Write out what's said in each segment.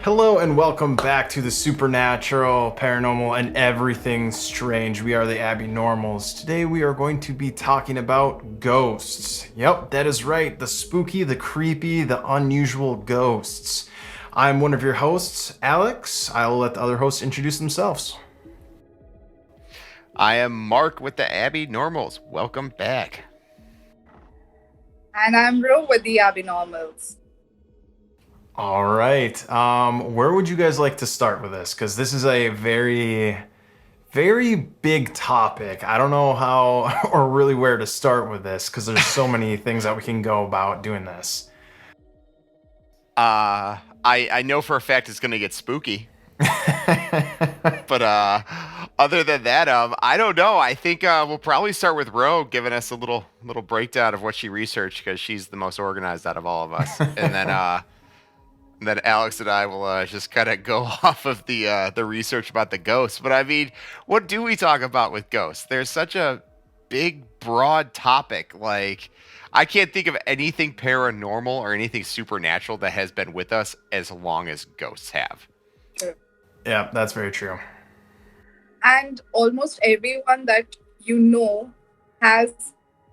Hello and welcome back to the supernatural, paranormal, and everything strange. We are the Abinormals. Today we are going to be talking about ghosts. Yep, that is right. The spooky, the creepy, the unusual ghosts. I'm one of your hosts, Alex. I'll let the other hosts introduce themselves. I am Mark with the Abinormals. Welcome back. And I'm Ro with the Abinormals. All right. Where would you guys like to start with this? Because this is a very big topic. I don't know how or really where to start with this because there's so many things that we can go about doing this. I know for a fact it's gonna get spooky. But other than that, I don't know. I think we'll probably start with Ro giving us a little breakdown of what she researched because she's the most organized out of all of us, and then Alex and I will just kind of go off of the research about the ghosts. But I mean, what do we talk about with ghosts? There's such a big, broad topic. Like, I can't think of anything paranormal or anything supernatural that has been with us as long as ghosts have. Yeah, that's very true. And almost everyone that you know has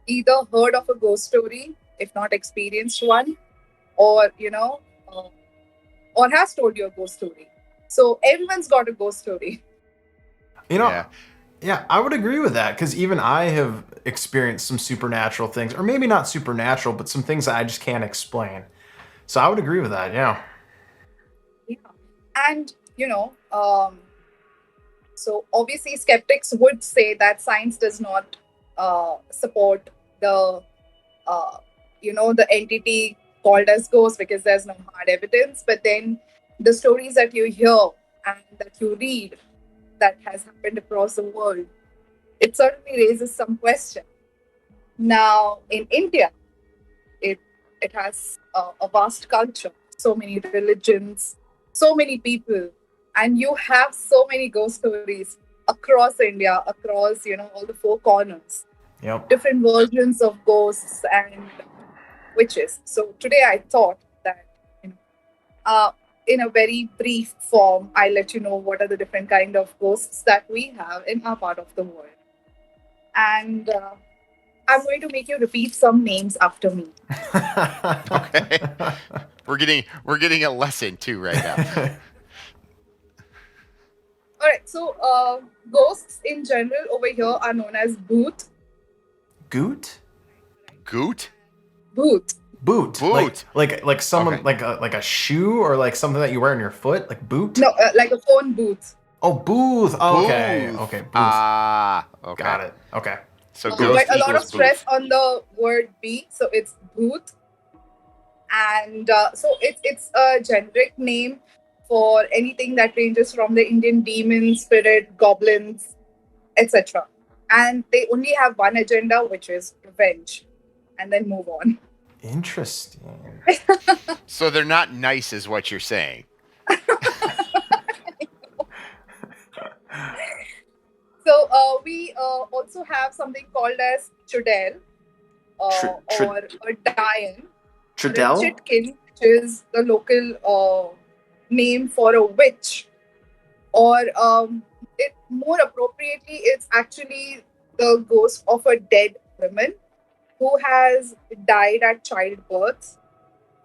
either heard of a ghost story, if not experienced one, or or has told you a ghost story. So everyone's got a ghost story. Yeah, I would agree with that because even I have experienced some supernatural things, or maybe not supernatural, but some things that I just can't explain. So I would agree with that, yeah. Yeah. And, so obviously skeptics would say that science does not support the entity called as ghost because there's no hard evidence. But then the stories that you hear and that you read that has happened across the world, it certainly raises some question. Now, in India, it has a vast culture, so many religions, so many people, and you have so many ghost stories across India, across, all the four corners. Yep. Different versions of ghosts and witches. So today I thought that, in a very brief form, I'll let you know what are the different kind of ghosts that we have in our part of the world. And I'm going to make you repeat some names after me. Okay. We're getting a lesson too right now. All right. So ghosts in general over here are known as bhoot. Goot? Goot? Boot. Boot. Boot. Like someone Okay. like a shoe or like something that you wear on your foot, like boot. No, like a phone booth. Oh, booth. Oh, okay. Booth. Okay. Booth. Okay. Got it. Okay. So Like ghost a lot of equals stress booth. on the word B, so it's booth. And so it's a generic name for anything that ranges from the Indian demon, spirit, goblins, etc. And they only have one agenda, which is revenge, and then move on. Interesting. So they're not nice, is what you're saying. So we also have something called as chudel or a dayan, or a Trudell? chitkin, which is the local name for a witch, or it more appropriately, it's actually the ghost of a dead woman who has died at childbirth,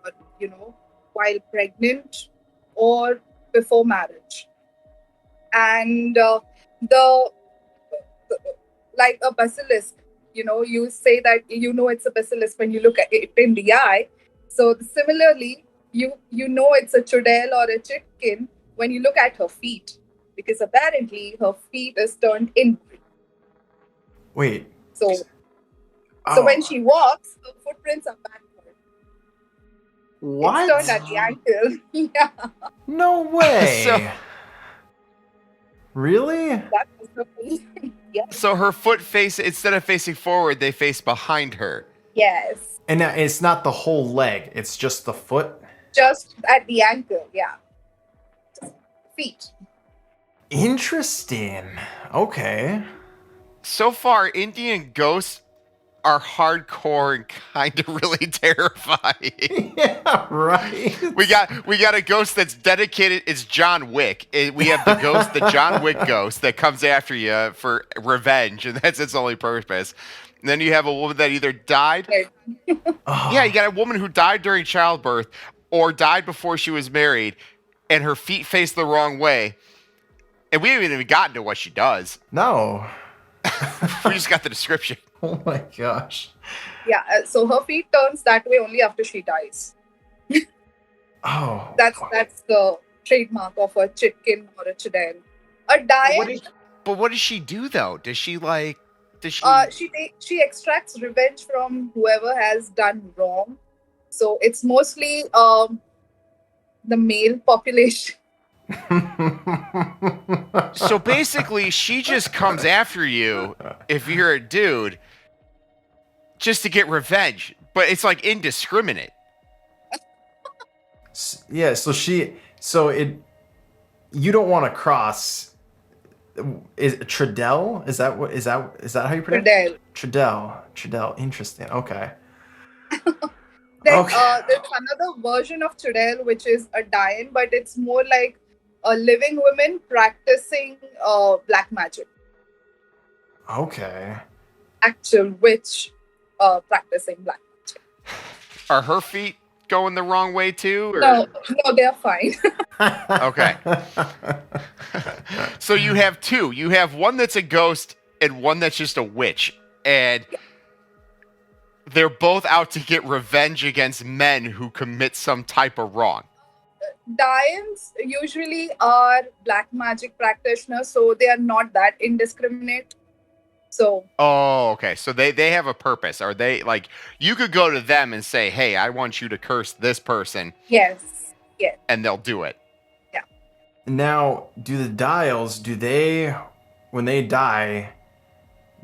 or, while pregnant or before marriage. And the like a basilisk, you say that it's a basilisk when you look at it in the eye. So similarly, you know it's a chudel or a chitkin when you look at her feet, because apparently her feet is turned inward. Wait. So Oh, when she walks, her footprints are backward. what? It's turned at the ankle. Yeah, No way. So- Really? that was the reason. Yes. So her foot instead of facing forward, they face behind her. Yes. And it's not the whole leg, it's just the foot? just at the ankle. Yeah, feet. Interesting. Okay. So far, Indian ghosts are hardcore and kind of really terrifying. Yeah, right. We got a ghost that's dedicated. It's John Wick. We have the John Wick ghost that comes after you for revenge, and that's its only purpose. And then you have a woman that either died. Oh, Yeah, you got a woman who died during childbirth or died before she was married, and her feet face the wrong way. And we haven't even gotten to what she does. no. We just got the description. Oh my gosh. Yeah, so her feet turns that way only after she dies. Oh. That's the trademark of a chicken or a chidel. A diet, But what does she do though? Does she like? Does she? she extracts revenge from whoever has done wrong. So it's mostly the male population. So basically, she just comes after you if you're a dude, just to get revenge. But it's like indiscriminate. Yeah, you don't want to cross. Is Tradell? Is that how you pronounce it? Tradell. Interesting. Okay. There's another version of chidel which is a Dayan, but it's more like a living woman practicing black magic. Okay. Actual witch practicing black magic. Are her feet going the wrong way too? Or? No, they're fine. Okay. So you have two. You have one that's a ghost and one that's just a witch. And they're both out to get revenge against men who commit some type of wrong. Dayans usually are black magic practitioners, so they are not that indiscriminate. So Oh, okay. So they have a purpose. Are they like you could go to them and say, "Hey, I want you to curse this person," yes. and they'll do it. Now, do the dials, when they die,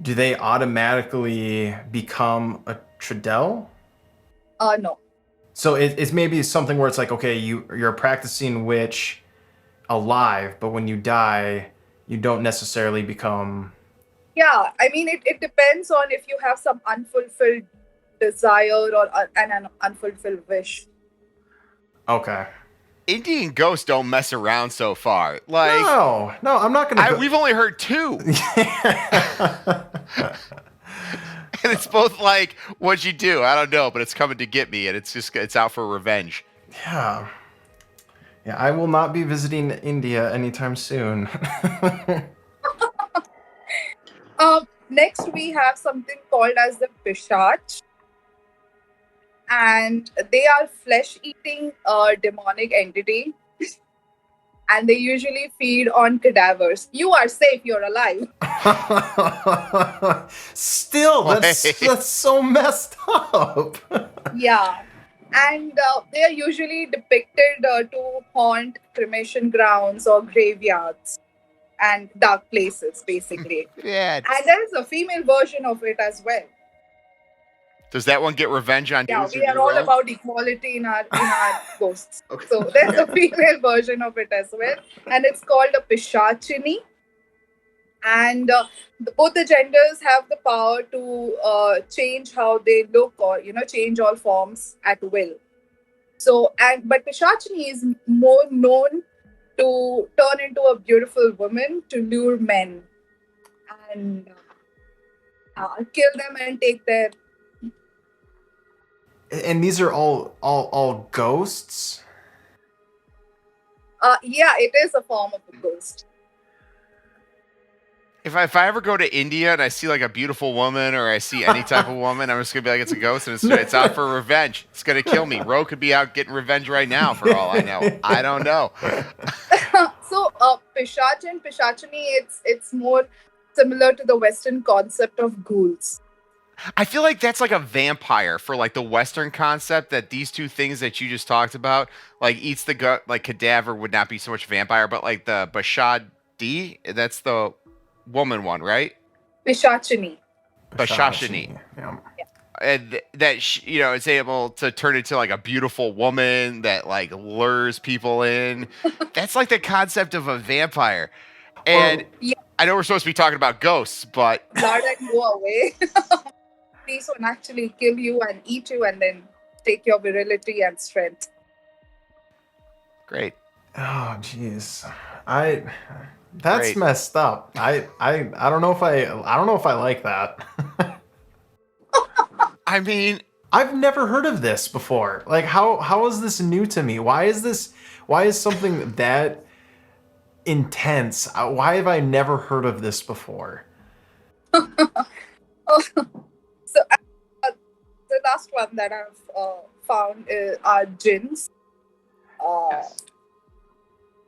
do they automatically become a Tradell? No. So it's maybe something where it's like, okay, you're a practicing witch alive, but when you die, you don't necessarily become. Yeah, I mean, it depends on if you have some unfulfilled desire or an unfulfilled wish. Okay. Indian ghosts don't mess around so far. Like No, I'm not gonna. we've only heard two. And it's both like, what'd you do? I don't know, but it's coming to get me, and it's out for revenge. Yeah. Yeah, I will not be visiting India anytime soon. Next we have something called as the Pishach, and they are flesh-eating demonic entity, and they usually feed on cadavers. You are safe. You're alive. Still, that's so messed up. Yeah. And they are usually depicted to haunt cremation grounds or graveyards and dark places, basically. Yeah. And there is a female version of it as well. Does that one get revenge on Yeah, dudes? we are all about equality in our ghosts. Okay. So there's a female version of it as well, and it's called a Pishachini. And both the genders have the power to change how they look, or change all forms at will. So, but Pishachini is more known to turn into a beautiful woman to lure men and kill them and take their. And these are all ghosts? Yeah, it is a form of a ghost. If I ever go to India and I see like a beautiful woman or I see any type of woman, I'm just gonna be like, it's a ghost and it's out for revenge. It's gonna kill me. Ro could be out getting revenge right now for all I know. I don't know. So Pishach and Pishachini, it's more similar to the Western concept of ghouls. I feel like that's like a vampire for like the Western concept, that these two things that you just talked about, like eats the gut, like cadaver would not be so much vampire, but like the Bashadi, that's the woman one, right? Pishachini. Bashashini. Yeah. and is able to turn into like a beautiful woman that like lures people in. That's like the concept of a vampire. And Or Yeah, I know we're supposed to be talking about ghosts, but blood and go away. These one actually kill you and eat you and then take your virility and strength. great, oh jeez. I that's great. messed up. I don't know if I don't know if I like that. I mean, I've never heard of this before. Like how is this new to me? Why is something that intense? Why have I never heard of this before? Oh, so the last one that I've found are gins. Uh, yes.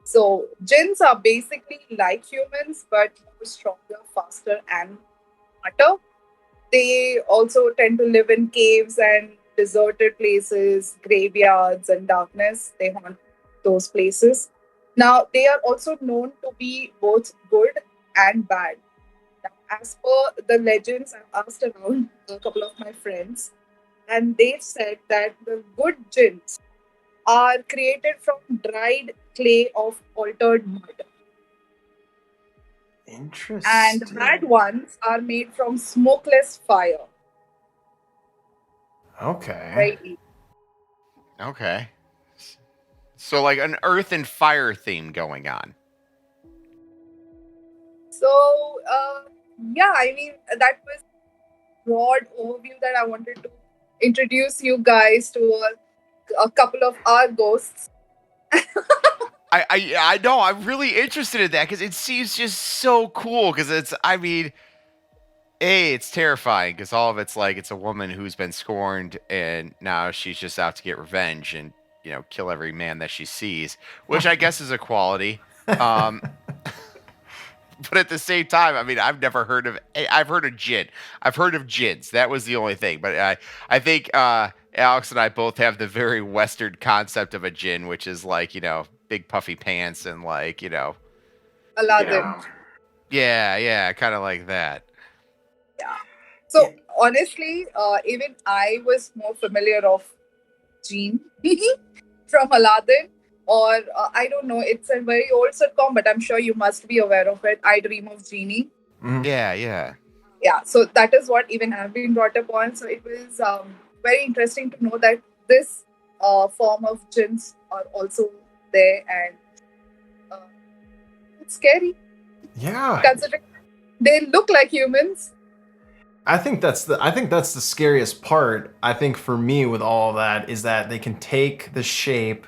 so gins are basically like humans but more stronger, faster, and smarter. They also tend to live in caves and deserted places, graveyards, and darkness. They haunt those places. Now, they are also known to be both good and bad. Now, as per the legends, I've asked around a couple of my friends, and they've said that the good jinns are created from dried clay of altered mud, and bad Interesting. ones are made from smokeless fire. Okay. Very Okay. So like an earth and fire theme going on. So, yeah, I mean, that was broad overview that I wanted to introduce you guys to a couple of our ghosts. I know I'm really interested in that because it seems just so cool. Because I mean, it's terrifying because all of it's like it's a woman who's been scorned and now she's just out to get revenge and kill every man that she sees, which I guess is a quality. Um, but at the same time, I mean, I've heard of gin. I've heard of gins. That was the only thing. But I think Alex and I both have the very Western concept of a gin, which is like, big puffy pants and like, Aladdin. yeah, kind of like that. Yeah. Yeah. So, honestly, even I was more familiar of Jean from Aladdin. Or I don't know, it's a very old sitcom, but I'm sure you must be aware of it. I Dream of Jeannie. Mhm. Yeah. Yeah, so that is what even I've been brought up on. So it was very interesting to know that this form of jinns are also there, and uh, it's scary Yeah. considering they look like humans. I think that's the scariest part. I think for me with all of that is that they can take the shape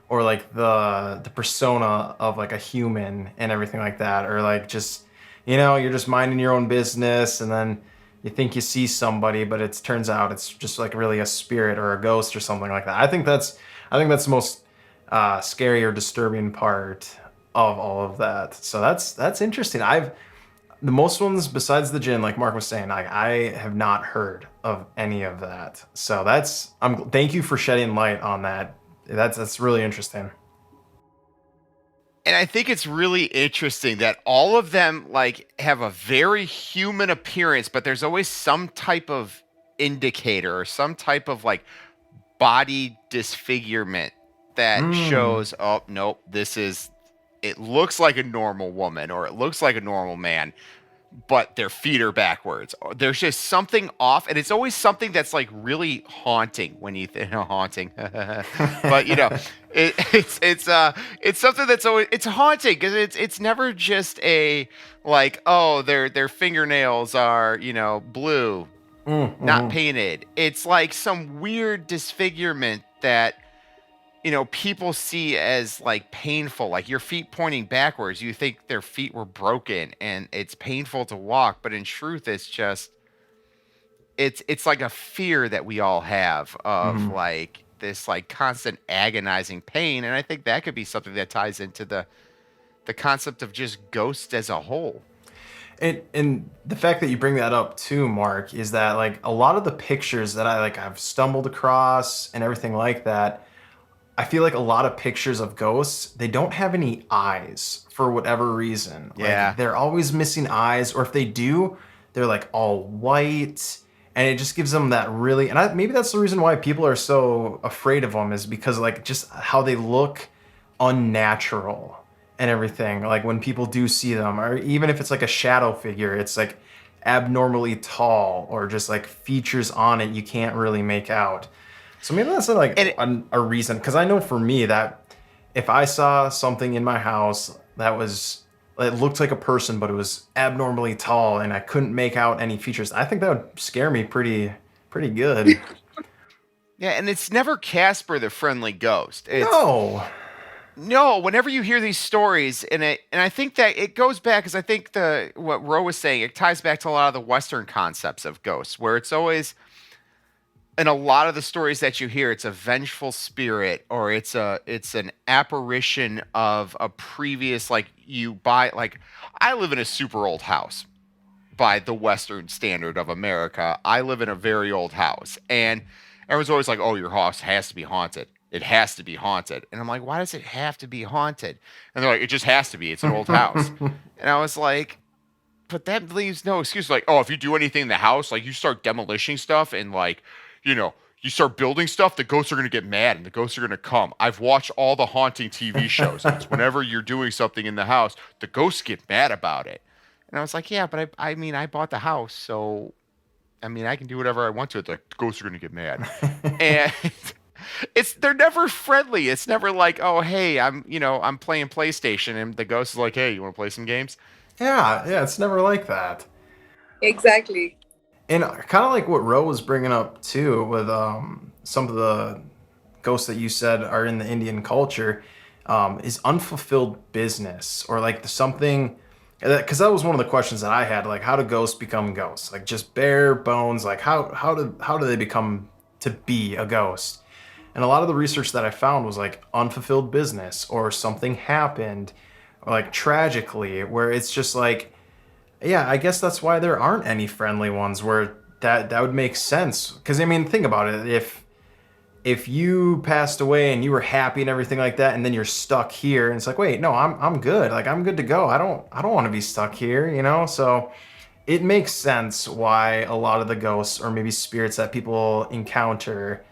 or like the persona of like a human and everything like that, or like just you're just minding your own business and then you think you see somebody but it turns out it's just like really a spirit or a ghost or something like that. I think that's the most scary or disturbing part of all of that. So that's interesting. I've the most ones besides the gin, like Mark was saying, like I have not heard of any of that. So thank you for shedding light on that. That's really interesting. And I think it's really interesting that all of them like have a very human appearance, but there's always some type of indicator or some type of like body disfigurement that Mm. shows, oh nope, it looks like a normal woman or it looks like a normal man, but their feet are backwards. There's just something off, and it's always something that's like really haunting when you think haunting. But it's something that's always it's haunting because it's never just a like, oh, their fingernails are blue, not Mm-hmm. painted. It's like some weird disfigurement that people see as like painful, like your feet pointing backwards. You think their feet were broken and it's painful to walk, but in truth, it's like a fear that we all have of Mm-hmm. like this like constant agonizing pain. And I think that could be something that ties into the concept of just ghosts as a whole. And the fact that you bring that up too, Mark, is that like a lot of the pictures that I've stumbled across and everything like that, I feel like a lot of pictures of ghosts, they don't have any eyes for whatever reason. Yeah. Like they're always missing eyes, or if they do, they're like all white and it just gives them that really, and maybe that's the reason why people are so afraid of them, is because like just how they look unnatural and everything. Like when people do see them, or even if it's like a shadow figure, it's like abnormally tall or just like features on it you can't really make out. So maybe that's like And it, a reason, because I know for me that if I saw something in my house that was, it looked like a person but it was abnormally tall and I couldn't make out any features, I think that would scare me pretty good. yeah, and it's never Casper the Friendly Ghost. It's No. no. Whenever you hear these stories, and I think that it goes back, because I think the what Ro was saying, it ties back to a lot of the Western concepts of ghosts, where it's always in a lot of the stories that you hear, it's a vengeful spirit, or it's an apparition of a previous, like you buy, like I live in a super old house by the Western standard of America. I live in a very old house, and everyone's always like, "Oh, your house has to be haunted. It has to be haunted." And I'm like, "Why does it have to be haunted?" And they're like, "It just has to be. It's an old house." And I was like, "But that leaves no excuse. Like, oh, if you do anything in the house, like you start demolishing stuff and like, you know." You start building stuff, the ghosts are going to get mad and the ghosts are going to come. I've watched all the haunting TV shows. And it's whenever you're doing something in the house, the ghosts get mad about it. And I was like, yeah, but I mean, I bought the house, so I mean, I can do whatever I want to it. The ghosts are gonna get mad, and they're never friendly. It's never like, oh, hey, I'm playing PlayStation, and the ghost is like, hey, you want to play some games? Yeah, it's never like that. Exactly. And kind of like what Ro was bringing up too, with some of the ghosts that you said are in the Indian culture, is unfulfilled business, or like something, because that was one of the questions that I had, like how do ghosts become ghosts? Like just bare bones, like how do they become to be a ghost? And a lot of the research that I found was like unfulfilled business, or something happened, or like tragically, where it's just like, yeah, I guess that's why there aren't any friendly ones, where that would make sense. Because I mean, think about it. If you passed away and you were happy and everything like that, and then you're stuck here, and it's like, wait, no, I'm good. Like I'm good to go. I don't want to be stuck here, you know? So it makes sense why a lot of the ghosts, or maybe spirits that people encounter,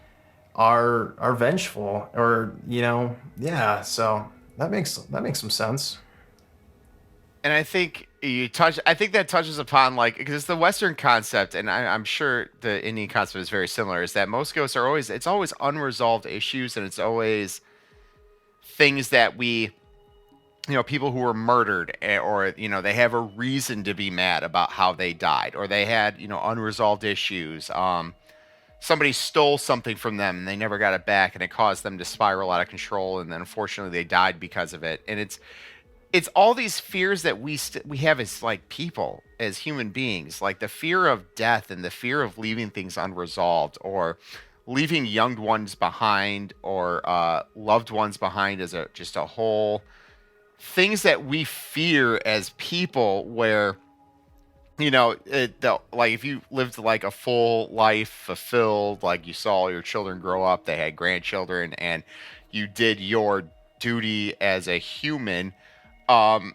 are vengeful, or yeah. So that makes some sense. And I think I think that touches upon, like, because it's the Western concept, and I'm sure the Indian concept is very similar. Is that most ghosts are always, it's always unresolved issues, and it's always things that we, people who were murdered, or they have a reason to be mad about how they died, or they had unresolved issues. Somebody stole something from them and they never got it back, and it caused them to spiral out of control, and then unfortunately they died because of it. And it's all these fears that we have as like people, as human beings, like the fear of death and the fear of leaving things unresolved, or leaving young ones behind, or loved ones behind, as just a whole things that we fear as people. Where like if you lived like a full life fulfilled, like you saw your children grow up, they had grandchildren, and you did your duty as a human, um,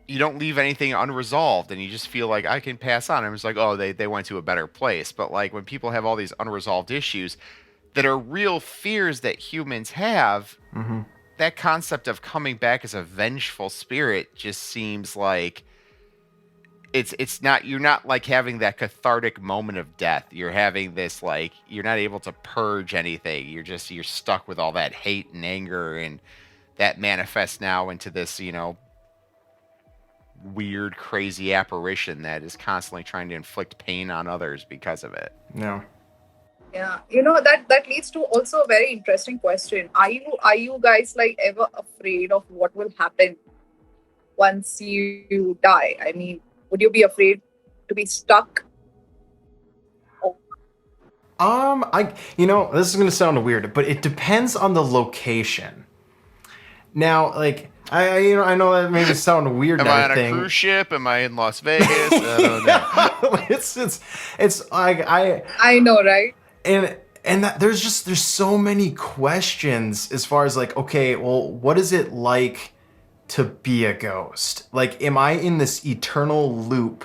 you don't leave anything unresolved, and you just feel like I can pass on. I'm just like, oh, they went to a better place. But like when people have all these unresolved issues that are real fears that humans have, Hmm. that concept of coming back as a vengeful spirit just seems like it's not, you're not like having that cathartic moment of death. You're having this, like, you're not able to purge anything. You're stuck with all that hate and anger, and that manifests now into this, weird, crazy apparition that is constantly trying to inflict pain on others because of it. Yeah. Yeah, that leads to also a very interesting question. Are you guys like ever afraid of what will happen once you die? I mean, would you be afraid to be stuck? Oh, this is gonna sound weird, but it depends on the location. Now, like, I know that may sound weird Am and I on a everything. cruise ship? Am I in Las Vegas? I don't know. It's like I know, right? and that there's so many questions as far as like, okay, well, what is it like to be a ghost? Like, am I in this eternal loop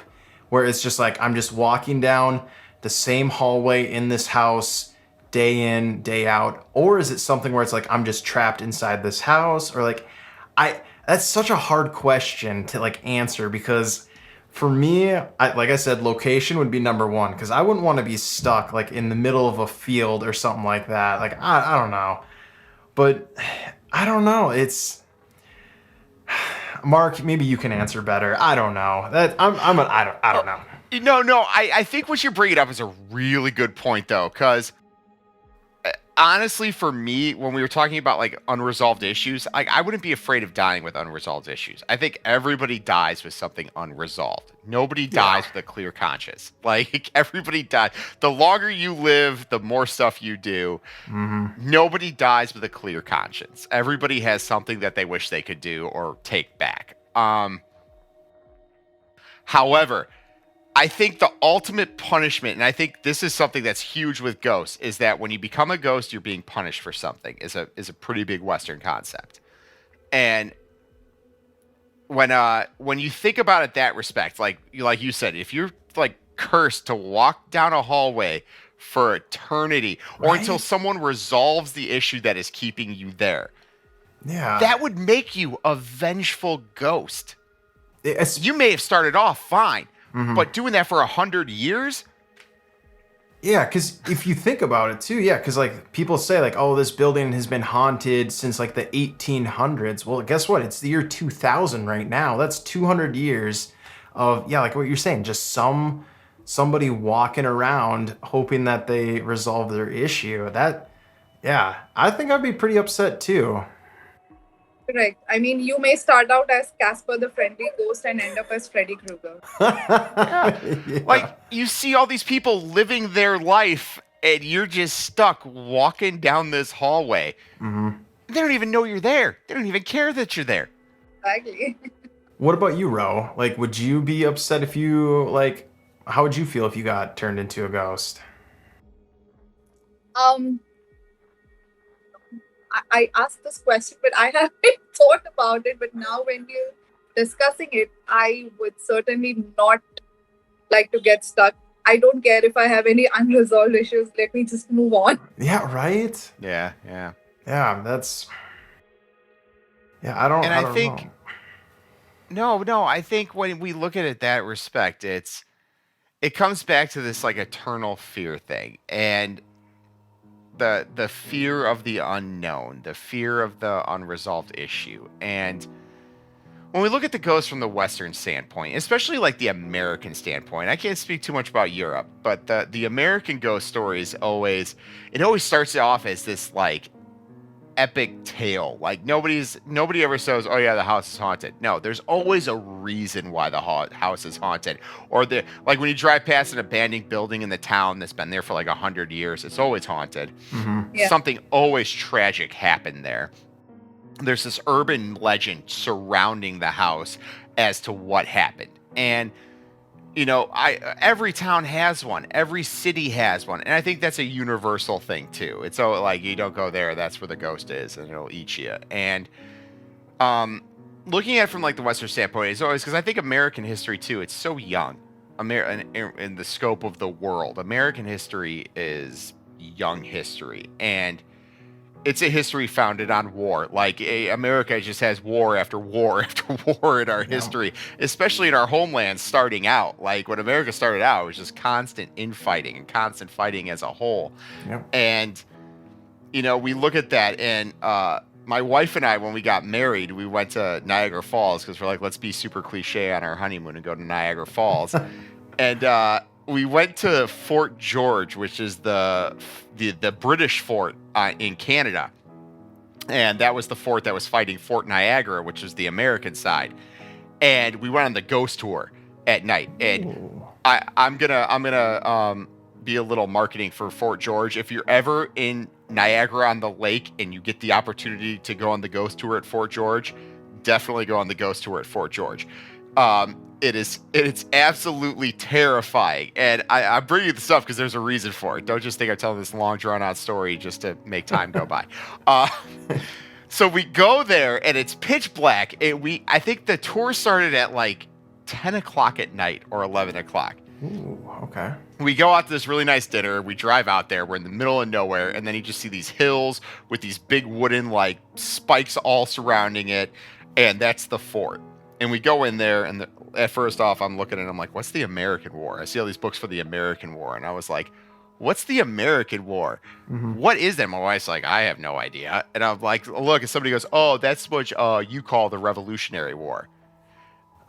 where it's just like I'm just walking down the same hallway in this house day in, day out? Or is it something where it's like, I'm just trapped inside this house? Or like, that's such a hard question to like answer, because for me, like I said, location would be number one, because I wouldn't want to be stuck like in the middle of a field or something like that. Like, I don't know. But I don't know. It's Mark, maybe you can answer better. I don't know. I don't know. No. I think what you're bringing up is a really good point, though, because honestly, for me, when we were talking about like unresolved issues, I wouldn't be afraid of dying with unresolved issues. I think everybody dies with something unresolved. Nobody dies with a clear conscience. Like everybody dies. The longer you live, the more stuff you do. Mm-hmm. Nobody dies with a clear conscience. Everybody has something that they wish they could do or take back. However, I think the ultimate punishment, and I think this is something that's huge with ghosts, is that when you become a ghost, you're being punished for something. Is a pretty big Western concept. And when you think about it that respect, like you said, if you're like cursed to walk down a hallway for eternity, or until someone resolves the issue that is keeping you there, that would make you a vengeful ghost. You may have started off fine. Mm-hmm. But doing that for 100 years? Yeah, because if you think about it too, because like people say like, oh, this building has been haunted since like the 1800s. Well, guess what? It's the year 2000 right now. That's 200 years of, like what you're saying, just somebody walking around hoping that they resolve their issue. I think I'd be pretty upset too. Correct. I mean, you may start out as Casper the Friendly Ghost and end up as Freddy Krueger. Like, you see all these people living their life, and you're just stuck walking down this hallway. Mm-hmm. They don't even know you're there. They don't even care that you're there. Exactly. What about you, Ro? Like, would you be upset if you, like, how would you feel if you got turned into a ghost? I asked this question, but I haven't thought about it. But now when you're discussing it, I would certainly not like to get stuck. I don't care if I have any unresolved issues. Let me just move on. Yeah, right? Yeah. That's... Yeah, I don't think... know. No, I think when we look at it that respect, it comes back to this like eternal fear thing. And the fear of the unknown, the fear of the unresolved issue. And when we look at the ghosts from the Western standpoint, especially like the American standpoint, I can't speak too much about Europe, but the American ghost stories always starts off as this like epic tale. Like nobody ever says, oh yeah, the house is haunted. No, there's always a reason why the house is haunted. Or like when you drive past an abandoned building in the town that's been there for like 100 years, it's always haunted. Mm-hmm. Yeah. Something always tragic happened there. There's this urban legend surrounding the house as to what happened. And every town has one. Every city has one. And I think that's a universal thing, too. It's so like, you don't go there, that's where the ghost is, and it'll eat you. And looking at it from like the Western standpoint, it's always, because I think American history, too, it's so young in the scope of the world. American history is young history. And it's a history founded on war. Like America just has war after war after war in our history, especially in our homeland starting out. Like when America started out, it was just constant infighting and constant fighting as a whole. Yep. And, we look at that, and my wife and I, when we got married, we went to Niagara Falls because we're like, let's be super cliche on our honeymoon and go to Niagara Falls. And we went to Fort George, which is the British fort in Canada. And that was the fort that was fighting Fort Niagara, which is the American side. And we went on the ghost tour at night. And I'm gonna be a little marketing for Fort George. If you're ever in Niagara on the lake and you get the opportunity to go on the ghost tour at Fort George, definitely go on the ghost tour at Fort George. It's absolutely terrifying. And I'm bringing this up because there's a reason for it. Don't just think I'm telling this long, drawn-out story just to make time go by. So we go there, and it's pitch black. I think the tour started at like 10 o'clock at night or 11 o'clock. Ooh, okay. We go out to this really nice dinner. We drive out there. We're in the middle of nowhere, and then you just see these hills with these big wooden like spikes all surrounding it, and that's the fort. And we go in there, and at first off, I'm looking and I'm like, "What's the American War?" I see all these books for the American War, and I was like, "What's the American War? Mm-hmm. What is that?" My wife's like, "I have no idea." And I'm like, "Look," and somebody goes, "Oh, that's what you call the Revolutionary War."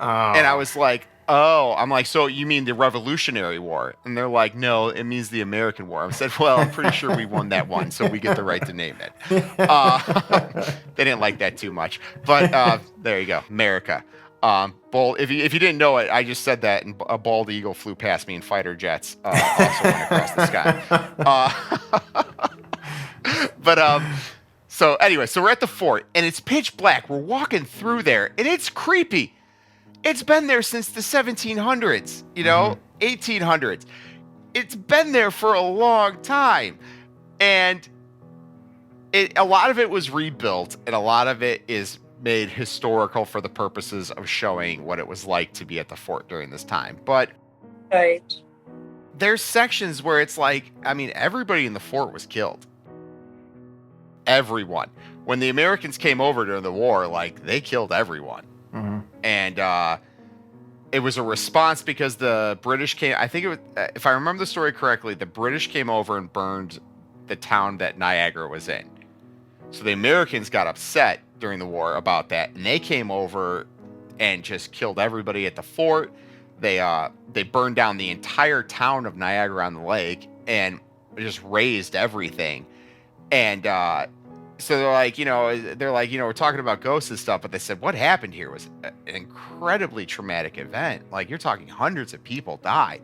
Oh. And I was like, "Oh," I'm like, "So you mean the Revolutionary War?" And they're like, "No, it means the American War." I said, "Well, I'm pretty sure we won that one, so we get the right to name it." They didn't like that too much, but there you go, America. Bold. If you didn't know it, I just said that, and a bald eagle flew past me in fighter jets, also went across the sky. But so anyway, so we're at the fort, and it's pitch black. We're walking through there, and it's creepy. It's been there since the 1700s, 1800s. It's been there for a long time. And a lot of it was rebuilt, and a lot of it is made historical for the purposes of showing what it was like to be at the fort during this time. But Right. there's sections where it's like, I mean, everybody in the fort was killed. Everyone. When the Americans came over during the war, like, they killed everyone. Mm-hmm. And it was a response because the British came. I think it was, if I remember the story correctly, the British came over and burned the town that Niagara was in. So the Americans got upset during the war about that, and they came over and just killed everybody at the fort. They burned down the entire town of Niagara on the Lake and just razed everything. And so they're like, we're talking about ghosts and stuff, but they said what happened here was an incredibly traumatic event. Like, you're talking hundreds of people died,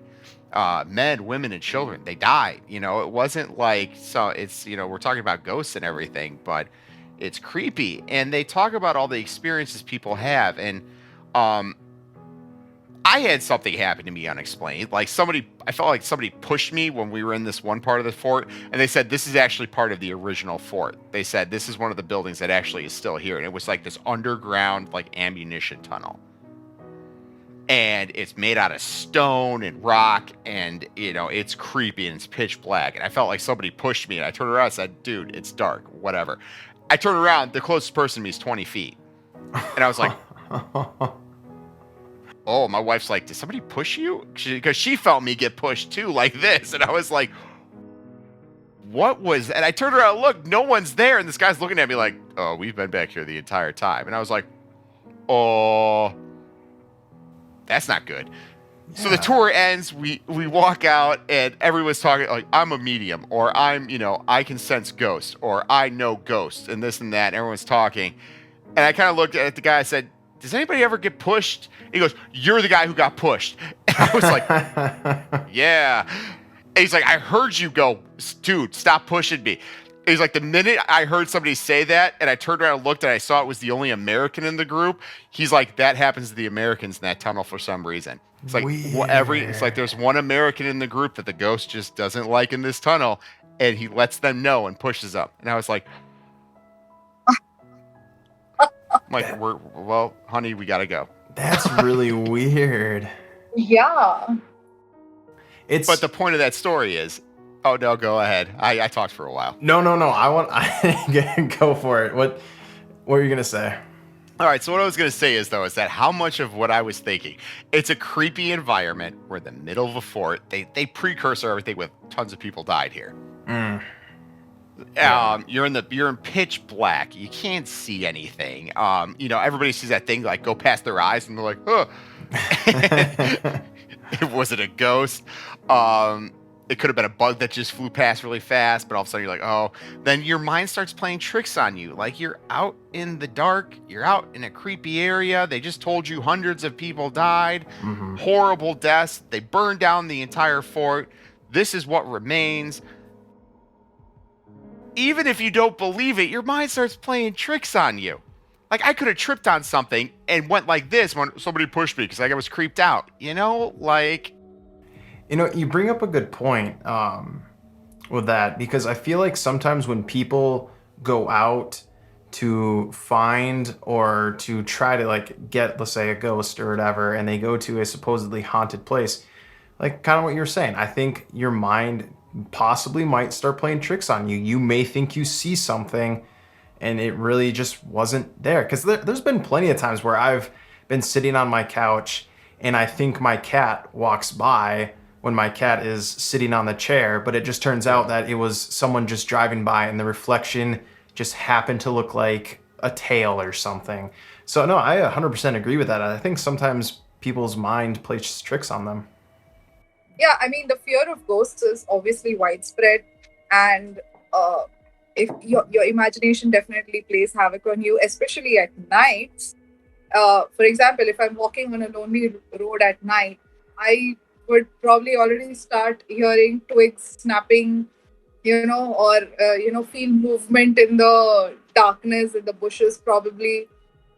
men, women, and children. They died. It wasn't like, so it's, we're talking about ghosts and everything, but it's creepy. And they talk about all the experiences people have, and I had something happen to me unexplained. Like, I felt like somebody pushed me when we were in this one part of the fort, and they said, this is actually part of the original fort. They said, this is one of the buildings that actually is still here. And it was like this underground, like, ammunition tunnel. And it's made out of stone and rock, and, it's creepy and it's pitch black. And I felt like somebody pushed me, and I turned around and said, dude, it's dark, whatever. I turned around, the closest person to me is 20 feet. And I was like, oh, my wife's like, did somebody push you? Because she felt me get pushed too, like this. And I was like, what was that? And I turned around, look, no one's there. And this guy's looking at me like, oh, we've been back here the entire time. And I was like, oh, that's not good. Yeah. So the tour ends, we walk out, and everyone's talking like, I'm a medium, or I can sense ghosts, or I know ghosts, and this and that. And everyone's talking. And I kind of looked at the guy, I said, does anybody ever get pushed? He goes, you're the guy who got pushed. And I was like, yeah. And he's like, I heard you go, dude, stop pushing me. And he's like, the minute I heard somebody say that, and I turned around and looked, and I saw it was the only American in the group, he's like, that happens to the Americans in that tunnel for some reason. It's like, it's like there's one American in the group that the ghost just doesn't like in this tunnel, and he lets them know and pushes up. And I was like, well, honey, we gotta go. That's really weird. Yeah. But the point of that story is, oh no, go ahead. I talked for a while. No. I go for it. What were you gonna say? All right. So what I was gonna say is that how much of what I was thinking, it's a creepy environment. We're in the middle of a fort. They precursor everything with tons of people died here. You're in pitch black. You can't see anything. Everybody sees that thing like go past their eyes, and they're like, "Huh." Was it a ghost? It could have been a bug that just flew past really fast, but all of a sudden you're like, oh. Then your mind starts playing tricks on you. Like, you're out in the dark. You're out in a creepy area. They just told you hundreds of people died. Mm-hmm. Horrible deaths. They burned down the entire fort. This is what remains. Even if you don't believe it, your mind starts playing tricks on you. Like, I could have tripped on something and went like this when somebody pushed me because I was creeped out. You bring up a good point with that, because I feel like sometimes when people go out to find or to try to like get, let's say, a ghost or whatever, and they go to a supposedly haunted place, like kind of what you're saying. I think your mind possibly might start playing tricks on you. You may think you see something and it really just wasn't there. Because there's been plenty of times where I've been sitting on my couch and I think my cat walks by when my cat is sitting on the chair, but it just turns out that it was someone just driving by and the reflection just happened to look like a tail or something. So no, I 100% agree with that. I think sometimes people's mind plays tricks on them. Yeah, I mean, the fear of ghosts is obviously widespread, and uh, if your imagination definitely plays havoc on you, especially at nights. For example, if I'm walking on a lonely road at night, I would probably already start hearing twigs snapping, or feel movement in the darkness in the bushes, probably,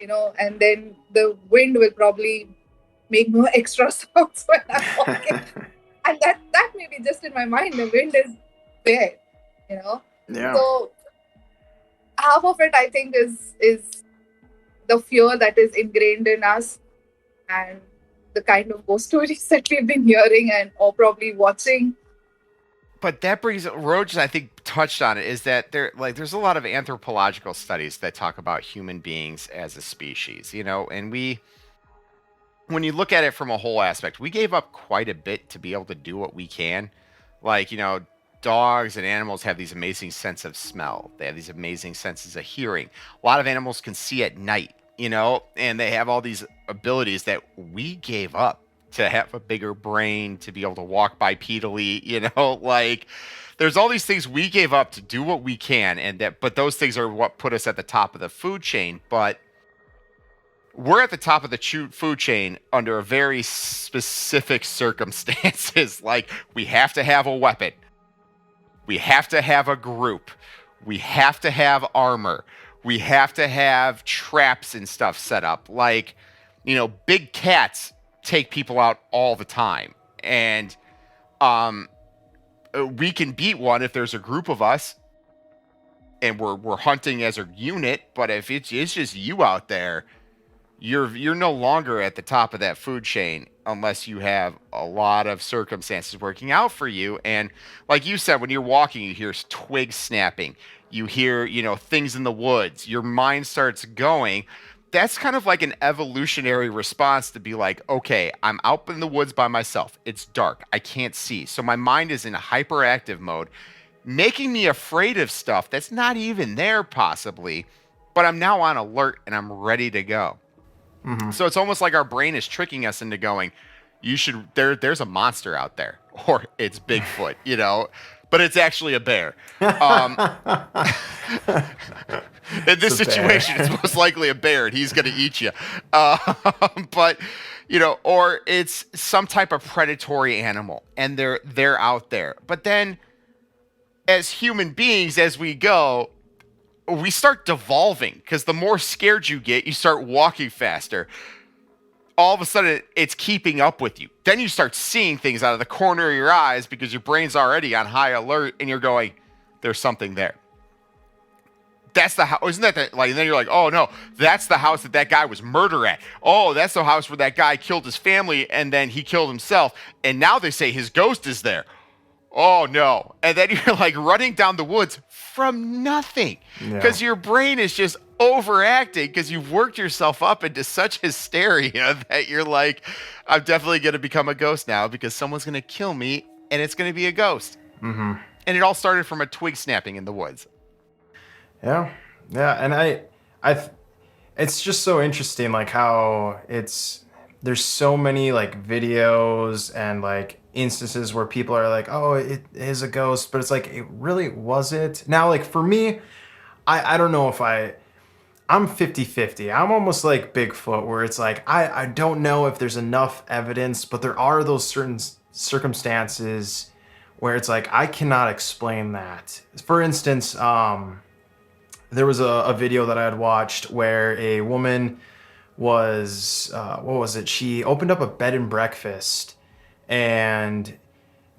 and then the wind will probably make no extra sounds when I'm walking, and that may be just in my mind. The wind is there, you know. Yeah. So half of it, I think, is the fear that is ingrained in us, and the kind of ghost stories that we've been hearing and or probably watching. But that brings Roach, I think, touched on it, is that there's a lot of anthropological studies that talk about human beings as a species, and when you look at it from a whole aspect, we gave up quite a bit to be able to do what we can. Like, dogs and animals have these amazing sense of smell. They have these amazing senses of hearing. A lot of animals can see at night, and they have all these abilities that we gave up to have a bigger brain, to be able to walk bipedally, like there's all these things we gave up to do what we can, but those things are what put us at the top of the food chain. But we're at the top of the food chain under a very specific circumstances. Like, we have to have a weapon, we have to have a group, we have to have armor, we have to have traps and stuff set up. Like, big cats take people out all the time, and we can beat one if there's a group of us and we're hunting as a unit. But if it's just you out there, you're no longer at the top of that food chain unless you have a lot of circumstances working out for you. And like you said, when you're walking, you hear twigs snapping, you hear, things in the woods, your mind starts going. That's kind of like an evolutionary response to be like, okay, I'm out in the woods by myself. It's dark. I can't see. So my mind is in hyperactive mode, making me afraid of stuff that's not even there possibly, but I'm now on alert and I'm ready to go. Mm-hmm. So it's almost like our brain is tricking us into going, there's a monster out there, or it's Bigfoot, but it's actually a bear. In this situation, it's most likely a bear, and he's going to eat you. But or it's some type of predatory animal, and they're out there. But then, as human beings, as we go, we start devolving, because the more scared you get, you start walking faster. All of a sudden, it's keeping up with you. Then you start seeing things out of the corner of your eyes because your brain's already on high alert, and you're going, there's something there. That's the house. Isn't that like, and then you're like, oh no, that's the house that guy was murdered at. Oh, that's the house where that guy killed his family and then he killed himself. And now they say his ghost is there. Oh no. And then you're like running down the woods from nothing, because your brain is just overacting, because you've worked yourself up into such hysteria that you're like, I'm definitely going to become a ghost now because someone's going to kill me and it's going to be a ghost. Mm-hmm. And it all started from a twig snapping in the woods. Yeah. And it's just so interesting, like how there's so many like videos and like instances where people are like, oh, it is a ghost, but it's like, it really was it? Now, like for me, I don't know if I'm 50-50. I'm almost like Bigfoot, where it's like, I don't know if there's enough evidence, but there are those certain circumstances where it's like, I cannot explain that. For instance, there was a video that I had watched where a woman was, what was it? She opened up a bed and breakfast, and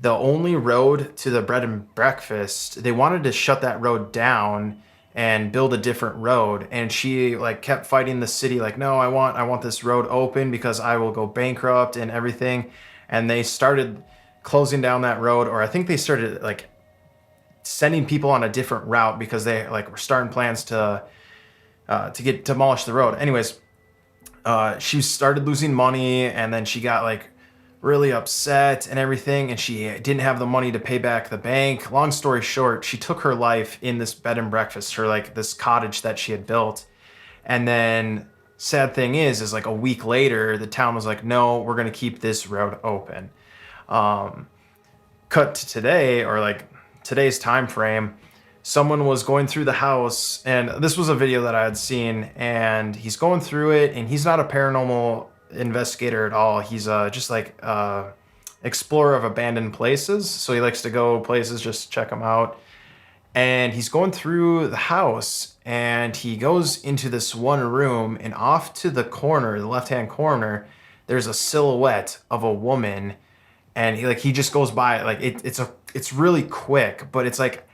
the only road to the bread and breakfast, they wanted to shut that road down and build a different road. And she like kept fighting the city, like, no, I want this road open because I will go bankrupt and everything. and they started closing down that road, or I think they started like sending people on a different route because they like were starting plans to demolish the road. Anyways, she started losing money, and then she got like really upset and everything, and she didn't have the money to pay back the bank. Long story short, she took her life in this bed and breakfast, her like this cottage that she had built. And then sad thing is like a week later, the town was like, no, we're gonna keep this road open. Cut to today, or like today's time frame, someone was going through the house, and this was a video that I had seen, and he's going through it, and he's not a paranormal investigator at all. He's just like explorer of abandoned places, so he likes to go places just check them out. And he's going through the house, and he goes into this one room, and off to the corner, the left hand corner, there's a silhouette of a woman, and he just goes by like it's really quick, but it's like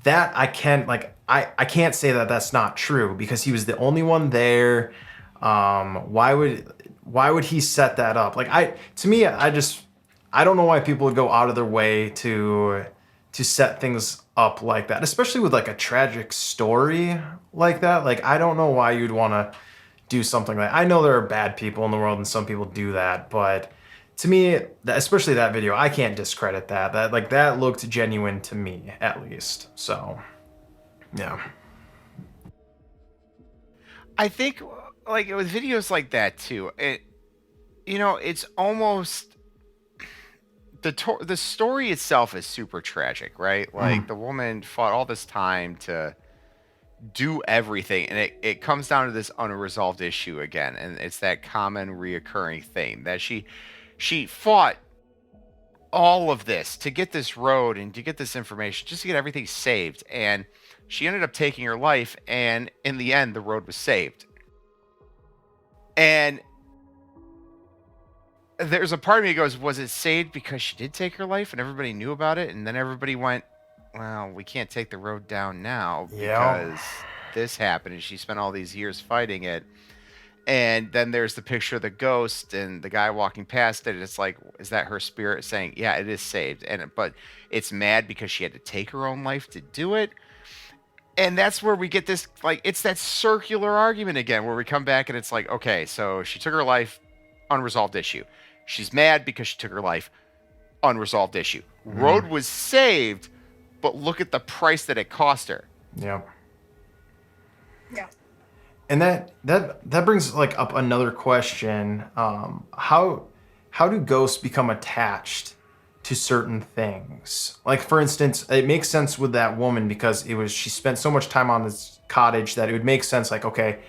that I can't say that that's not true because he was the only one there. Why would he set that up? Like to me, I don't know why people would go out of their way to set things up like that, especially with like a tragic story like that. Like I don't know why you'd want to do something like that. I know there are bad people in the world and some people do that, but to me, especially that video, I can't discredit that. That looked genuine to me, at least. So, yeah. I think like with videos like that too, it's almost the story itself is super tragic, right? Like the woman fought all this time to do everything, and it comes down to this unresolved issue again, and it's that common reoccurring thing that she fought all of this to get this road and to get this information, just to get everything saved, and she ended up taking her life, and in the end the road was saved. And there's a part of me that goes, was it saved because she did take her life and everybody knew about it, and then everybody went, well, we can't take the road down now because this happened and she spent all these years fighting it. And then there's the picture of the ghost and the guy walking past it, and it's like, is that her spirit saying, yeah, it is saved, but it's mad because she had to take her own life to do it? And that's where we get this, like, it's that circular argument again, where we come back and it's like, okay, so she took her life, unresolved issue. She's mad because she took her life, unresolved issue. Road was saved, but look at the price that it cost her. Yeah. Yeah. And that brings like up another question. How do ghosts become attached to certain things? Like for instance, it makes sense with that woman because she spent so much time on this cottage that it would make sense. Like, okay,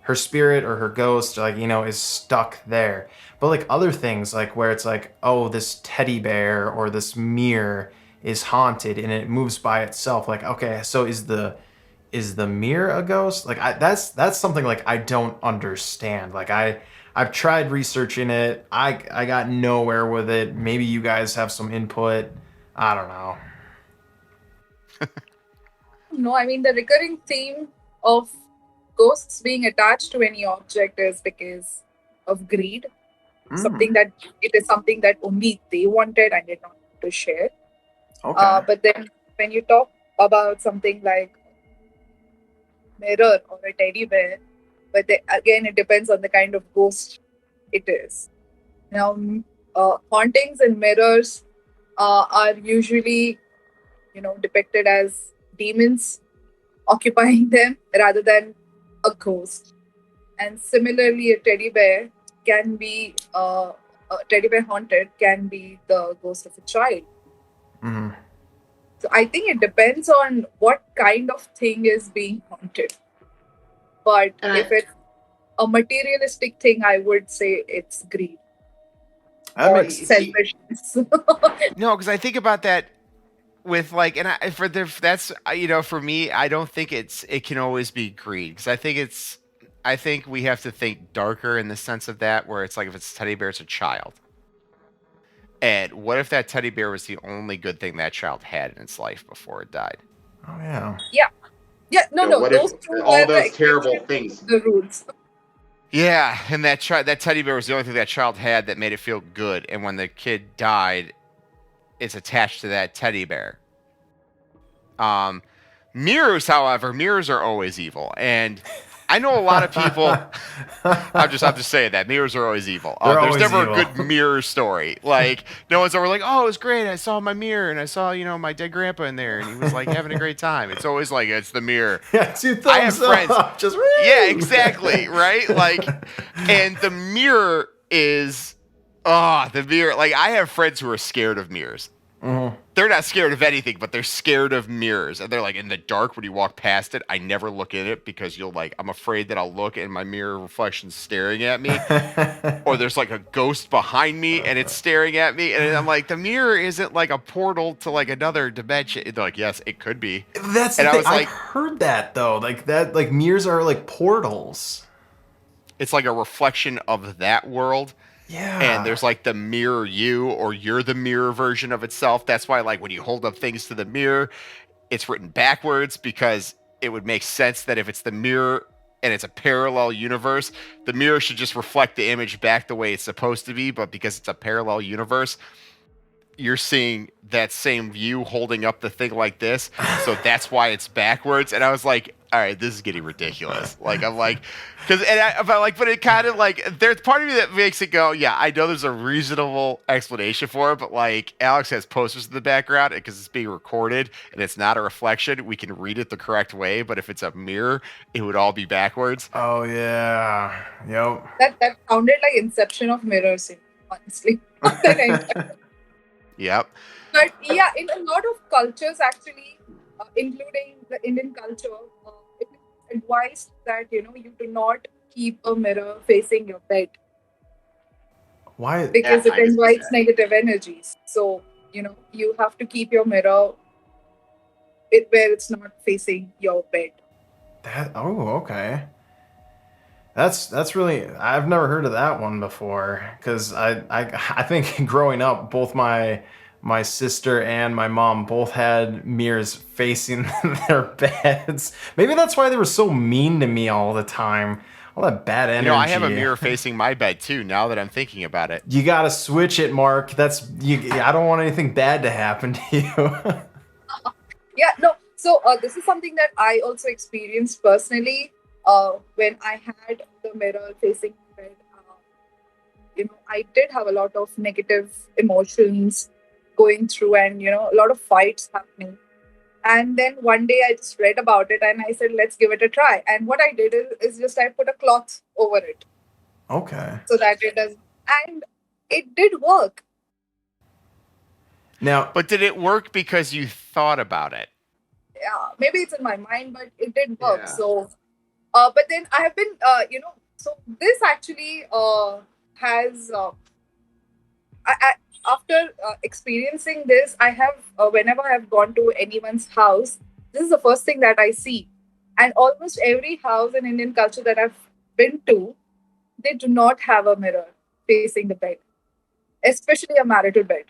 her spirit or her ghost, like, is stuck there. But like other things, like where it's like, oh, this teddy bear or this mirror is haunted and it moves by itself. Like, okay, so is the mirror a ghost? Like that's something like I don't understand. Like I've tried researching it. I got nowhere with it. Maybe you guys have some input. I don't know. No, I mean the recurring theme of ghosts being attached to any object is because of greed. Something that it is something that only they wanted and did not want to share. Okay. But then when you talk about something like mirror or a teddy bear, but again it depends on the kind of ghost it is. Now, hauntings and mirrors are usually, depicted as demons occupying them rather than a ghost. And similarly, a teddy bear haunted can be the ghost of a child. So I think it depends on what kind of thing is being haunted. But if it's a materialistic thing, I would say it's greed or selfishness. No, because I think about that with like, and for me, I don't think it can always be greed, because I think we have to think darker in the sense of that, where it's like, if it's a teddy bear, it's a child. And what if that teddy bear was the only good thing that child had in its life before it died? Oh yeah. Yeah. Yeah. No. What Those if two all are those the terrible things? The rules. Yeah, and that teddy bear was the only thing that child had that made it feel good. And when the kid died, it's attached to that teddy bear. Um, mirrors, however, mirrors are always evil, and I know a lot of people. I'm just saying that mirrors are always evil. They're There's always never evil. a good mirror story. Like no one's ever like, oh, it was great. I saw my mirror and I saw my dead grandpa in there and he was like having a great time. It's always like it's the mirror. Yeah, 2 I have thumbs friends. up. Just Yeah, woo! exactly. Right. Like, and the mirror is the mirror. Like I have friends who are scared of mirrors. Mhm. They're not scared of anything, but they're scared of mirrors. And they're like, in the dark, when you walk past it, I never look in it because I'm afraid that I'll look and my mirror reflection's staring at me. Or there's like a ghost behind me and it's staring at me. And I'm like, the mirror isn't like a portal to like another dimension. They're like, yes, it could be. That's the And I thing. was I've like, heard that though. Like that, like mirrors are like portals. it's like a reflection of that world. Yeah. And there's like the mirror you, or you're the mirror version of itself. That's why, like, when you hold up things to the mirror, it's written backwards because it would make sense that if it's the mirror and it's a parallel universe, the mirror should just reflect the image back the way it's supposed to be. But because it's a parallel universe, you're seeing that same view holding up the thing like this. So that's why it's backwards. And I was like, all right, this is getting ridiculous. Like, I'm like, but it kind of like, there's part of me that makes it go, yeah, I know there's a reasonable explanation for it, but like Alex has posters in the background because it's being recorded and it's not a reflection. We can read it the correct way, but if it's a mirror, it would all be backwards. Oh yeah. Yep. That sounded like Inception of mirrors, honestly. Yep. But yeah, in a lot of cultures, actually, including the Indian culture, it is advised that you do not keep a mirror facing your bed Why? because Yeah, it I can see invites that. negative energies. So you have to keep your mirror where it's not facing your bed. That? Oh, okay. That's really. I've never heard of that one before. Because I think growing up, both my sister and my mom both had mirrors facing their beds. Maybe that's why they were so mean to me all the time. All that bad energy. I have a mirror facing my bed too, now that I'm thinking about it. You gotta switch it, Mark. That's you. I don't want anything bad to happen to you. Yeah, no. So this is something that I also experienced personally when I had the mirror facing my bed. I did have a lot of negative emotions going through, and a lot of fights happening. And then one day I just read about it, and I said, let's give it a try. And what I did is just I put a cloth over it Okay. so that it does, and it did work. Now, But did it work because you thought about it? Yeah, maybe it's in my mind, but it did work. Yeah. So, but then I have been, so this actually has, after experiencing this, I have, whenever I have gone to anyone's house, this is the first thing that I see. And almost every house in Indian culture that I've been to, they do not have a mirror facing the bed, especially a marital bed.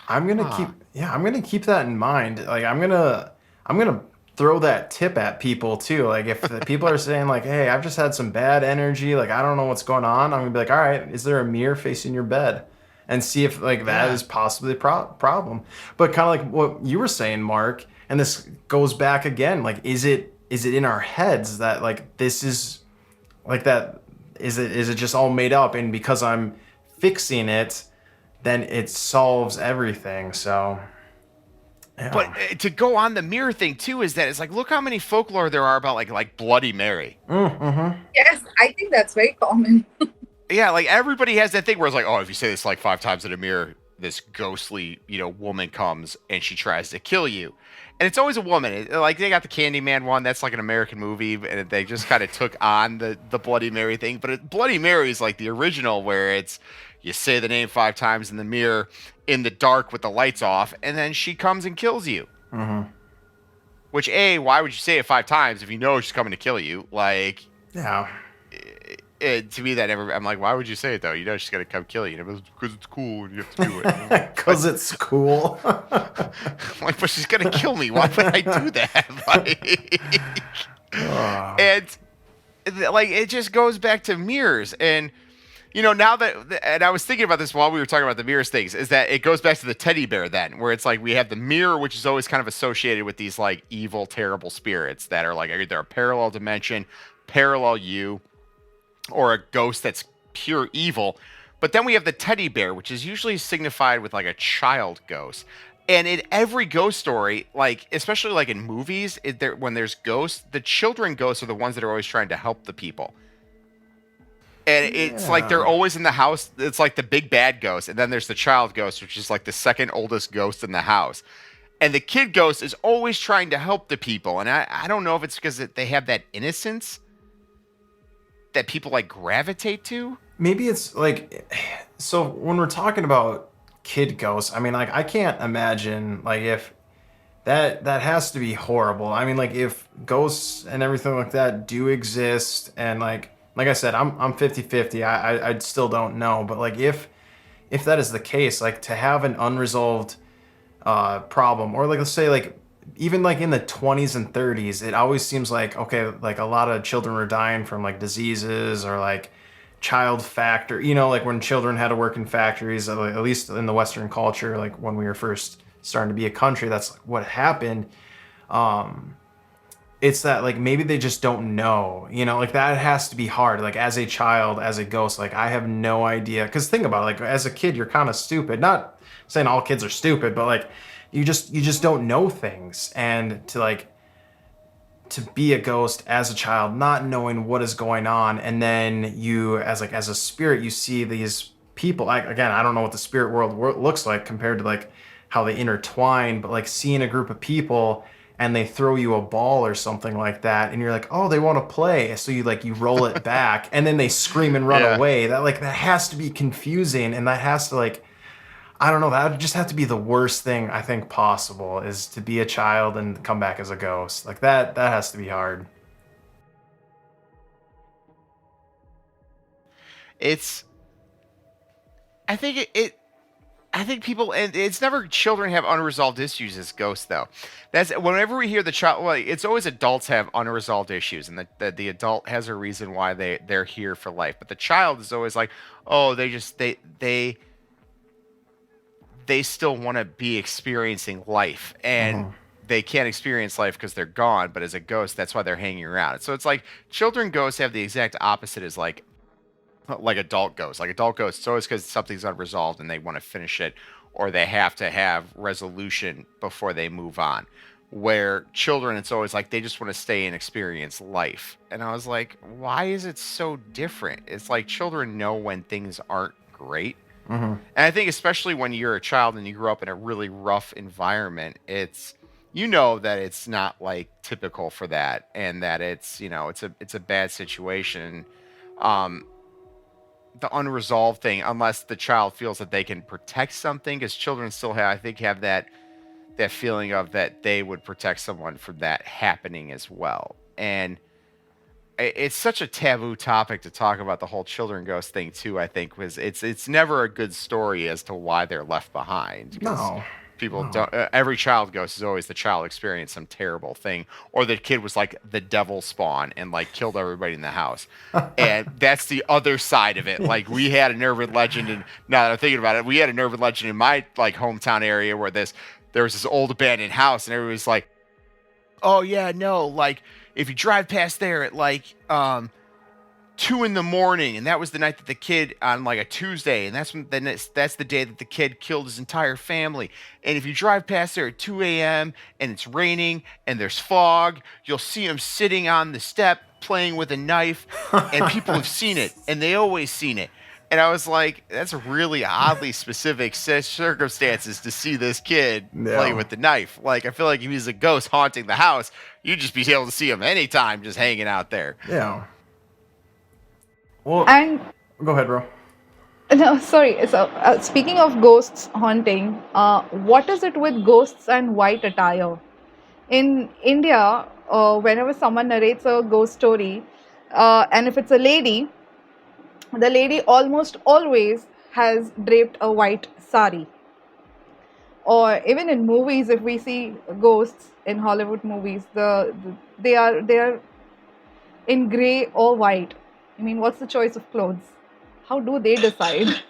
I'm gonna keep that in mind. Like I'm gonna throw that tip at people too. Like if the people are saying like, "Hey, I've just had some bad energy. Like I don't know what's going on." I'm gonna be like, "All right, is there a mirror facing your bed?" And see if like that is possibly a problem. But kind of like what you were saying, Mark, and this goes back again. Like, is it in our heads that like this is like that? Is it just all made up? And because I'm fixing it, then it solves everything. So, yeah. But to go on the mirror thing too is that it's like, look how many folklore there are about like Bloody Mary. Mm-hmm. Yes, I think that's very common. Yeah, like everybody has that thing where it's like, oh, if you say this like 5 times in a mirror, this ghostly, woman comes and she tries to kill you. And it's always a woman. Like they got the Candyman one, that's like an American movie, and they just kind of took on the Bloody Mary thing. But Bloody Mary is like the original, where it's you say the name 5 times in the mirror in the dark with the lights off, and then she comes and kills you. Mm-hmm. Which why would you say it 5 times if you know she's coming to kill you? Like, Yeah. to me, I'm like, why would you say it though? You know she's gonna come kill you. Because it's cool and you have to do it. Because it's cool. Like, but she's gonna kill me. Why would I do that? Like, Oh. and like it just goes back to mirrors. And now and I was thinking about this while we were talking about the mirrors things, is that it goes back to the teddy bear then, where it's like we have the mirror, which is always kind of associated with these like evil, terrible spirits that are like either a parallel dimension, parallel you, or a ghost that's pure evil. But then we have the teddy bear, which is usually signified with like a child ghost. And in every ghost story, like especially like in movies, when there's ghosts, the children ghosts are the ones that are always trying to help the people. And it's like they're always in the house. It's like the big bad ghost, and then there's the child ghost, which is like the second oldest ghost in the house. And the kid ghost is always trying to help the people. And I don't know if it's because they have that innocence that people like gravitate to. Maybe it's like, so when we're talking about kid ghosts, I mean, like I can't imagine like if that has to be horrible. I mean, like if ghosts and everything like that do exist, and like I said, I'm 50-50. I still don't know, but like if that is the case, like to have an unresolved problem, or like let's say like even like in the 20s and 30s, it always seems like okay, like a lot of children were dying from like diseases or like child factor, like when children had to work in factories, at least in the Western culture, like when we were first starting to be a country, that's what happened. It's that like maybe they just don't know, like that has to be hard. Like as a child, as a ghost, like I have no idea. Because think about it, like as a kid, you're kind of stupid. Not saying all kids are stupid, but like you just don't know things. And to be a ghost as a child, not knowing what is going on, and then you as a spirit, you see these people. Again, I don't know what the spirit world looks like compared to like how they intertwine, but like seeing a group of people and they throw you a ball or something like that, and you're like, oh, they want to play, so you roll it back, and then they scream and run away. That has to be confusing, and that has to I don't know, that would just have to be the worst thing I think possible, is to be a child and come back as a ghost. Like that has to be hard. I think I think people, and it's never children have unresolved issues as ghosts, though. That's whenever we hear the child. Well, it's always adults have unresolved issues, and the adult has a reason why they're here for life. But the child is always like, oh, they still want to be experiencing life, and they can't experience life because they're gone. But as a ghost, that's why they're hanging around. So it's like children ghosts have the exact opposite as like adult ghosts. Like adult ghosts, it's always because something's unresolved and they want to finish it, or they have to have resolution before they move on. Where children, it's always like they just want to stay and experience life. And I was like, why is it so different? It's like children know when things aren't great. And I think especially when you're a child and you grew up in a really rough environment, it's that it's not like typical for that, and that it's it's a bad situation. The unresolved thing, unless the child feels that they can protect something, because children still have that feeling of that they would protect someone from that happening as well. And it's such a taboo topic to talk about, the whole children ghost thing too, I think, was it's never a good story as to why they're left behind. No. People don't. Every child ghost is always the child experienced some terrible thing, or the kid was like the devil spawn and like killed everybody in the house. And that's the other side of it. Like we had an urban legend, and now that I'm thinking about it, we had an urban legend in my like hometown area where there was this old abandoned house, and everybody was like, "Oh yeah, no, like if you drive past there at like 2 a.m, and that was the night that the kid, on like a Tuesday, and that's the day that the kid killed his entire family. And if you drive past there at 2 a.m. and it's raining and there's fog, you'll see him sitting on the step playing with a knife, and people have seen it, and they always seen it." And I was like, that's really oddly specific circumstances to see this kid play with the knife. Like, I feel like if he's a ghost haunting the house, you'd just be able to see him anytime just hanging out there. Yeah. Well, And go ahead, bro. no, sorry. So, speaking of ghosts haunting, what is it with ghosts and white attire? In India, whenever someone narrates a ghost story, and if it's a lady, the lady almost always has draped a white sari. Or even in movies, if we see ghosts in Hollywood movies, they are in gray or white. I mean, what's the choice of clothes? How do they decide?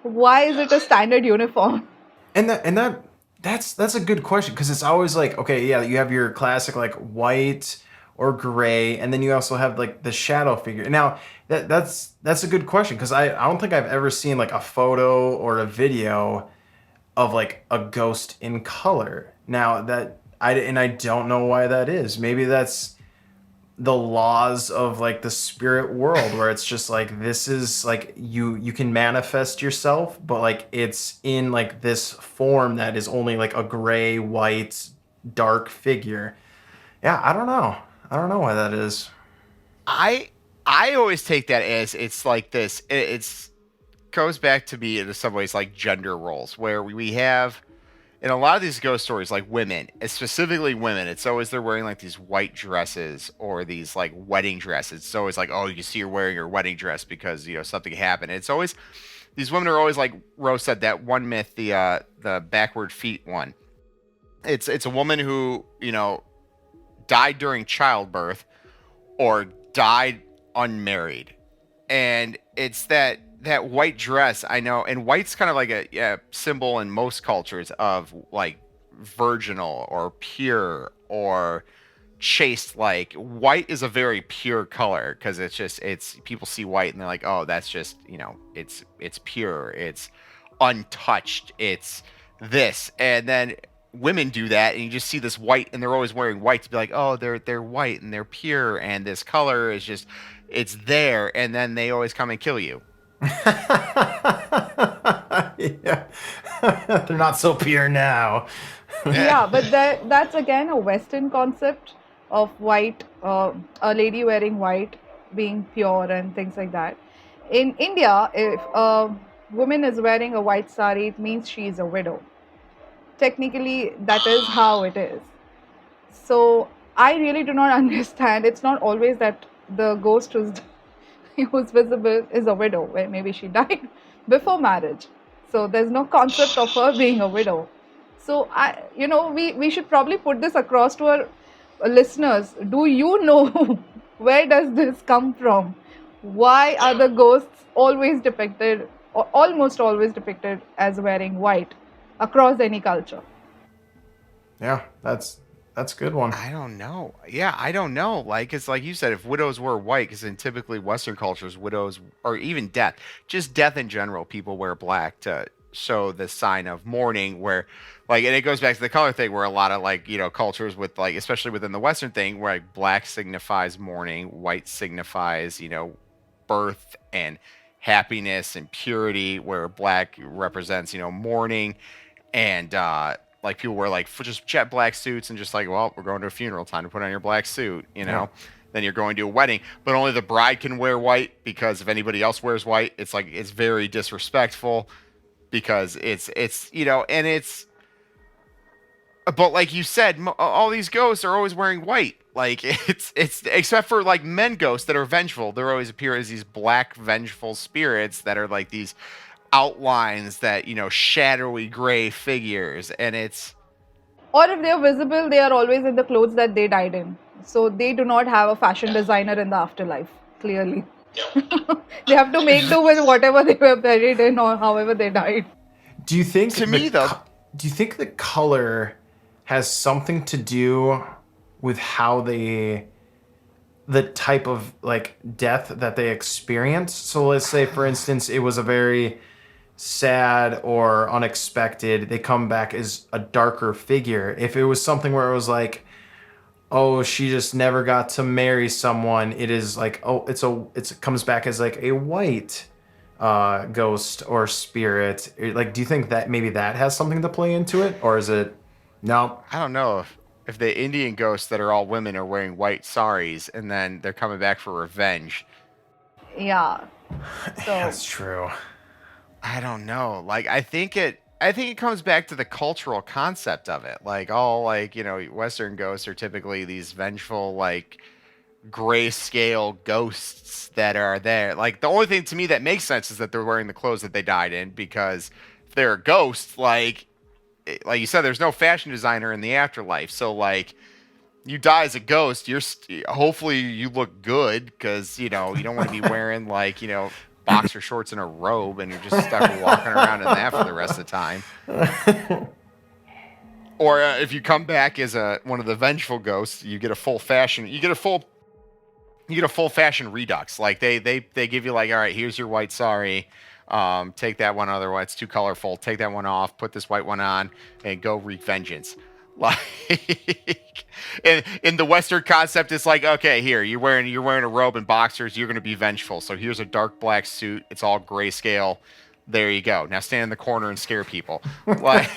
Why is it a standard uniform? That's a good question because it's always like, okay, yeah, you have your classic like white or gray, and then you also have like the shadow figure. Now that's a good question because I don't think I've ever seen like a photo or a video of like a ghost in color. Now that I don't know why that is. Maybe that's the laws of like the spirit world where it's just like this is like you can manifest yourself, but like it's in like this form that is only like a gray white dark figure. Yeah, I don't know why that is. I I always take that as it's like this. It's goes back to me in some ways like gender roles, where we have in a lot of these ghost stories, like women, specifically women, it's always they're wearing like these white dresses or these like wedding dresses. It's always like, oh, you see her wearing her wedding dress because something happened. It's always these women are always like Rose said that one myth, the backward feet one. It's a woman who died during childbirth or died unmarried, and it's that white dress. I know, and white's kind of like a symbol in most cultures of like virginal or pure or chaste. Like white is a very pure color because it's people see white and they're like, oh, that's just it's pure, it's untouched, it's this. And then women do that and you just see this white and they're always wearing white to be like, oh, they're white and they're pure and this color is just it's there. And then they always come and kill you. Yeah. They're not so pure now. Yeah, but that's again a Western concept of white, a lady wearing white being pure and things like that. In India, if a woman is wearing a white sari, it means she is a widow. Technically, that is how it is. So I really do not understand. It's not always that the ghost who's visible is a widow, where maybe she died before marriage. So there's no concept of her being a widow. So we should probably put this across to our listeners. Do you know where does this come from? Why are the ghosts always depicted, or almost always depicted, as wearing white across any culture? Yeah, that's a good one. I don't know. Yeah, I don't know. Like it's like you said, if widows were white, because in typically Western cultures, widows or even death, just death in general, people wear black to show the sign of mourning. Where, like, and it goes back to the color thing, where a lot of like cultures with like, especially within the Western thing, where like black signifies mourning, white signifies birth and happiness and purity, where black represents mourning and like people wear like just jet black suits and just like, well, we're going to a funeral, time to put on your black suit, Yeah. then you're going to a wedding, but only the bride can wear white, because if anybody else wears white, it's like it's very disrespectful, because and it's but like you said, all these ghosts are always wearing white. Like it's except for like men ghosts that are vengeful, they always appear as these black vengeful spirits that are like these outlines that shadowy gray figures, and it's Or if they are visible, they are always in the clothes that they died in. So they do not have a fashion designer in the afterlife, clearly. They have to make do with whatever they were buried in or however they died. Do you think To me, though- do you think the color has something to do with how the type of like death that they experience? So let's say for instance it was a very sad or unexpected, they come back as a darker figure. If it was something where it was like, oh, she just never got to marry someone, it is like, oh, it comes back as like a white ghost or spirit. Like, do you think that maybe that has something to play into it, or is it no? I don't know if the Indian ghosts that are all women are wearing white saris and then they're coming back for revenge. Yeah. So That's true. I don't know. Like I think it comes back to the cultural concept of it. Like all like, Western ghosts are typically these vengeful like grayscale ghosts that are there. Like the only thing to me that makes sense is that they're wearing the clothes that they died in, because if they're a ghost, like you said, there's no fashion designer in the afterlife. So like you die as a ghost, hopefully you look good because you don't want to be wearing like boxer shorts and a robe and you're just stuck walking around in that for the rest of the time. Or if you come back as one of the vengeful ghosts, you get a full fashion redux. Like they give you like, all right, here's your white sari. Take that one, otherwise it's too colorful. Take that one off, put this white one on, and go wreak vengeance. Like in the Western concept, it's like, okay, here you're wearing a robe and boxers. You're going to be vengeful. So here's a dark black suit. It's all grayscale. There you go. Now stand in the corner and scare people. Like,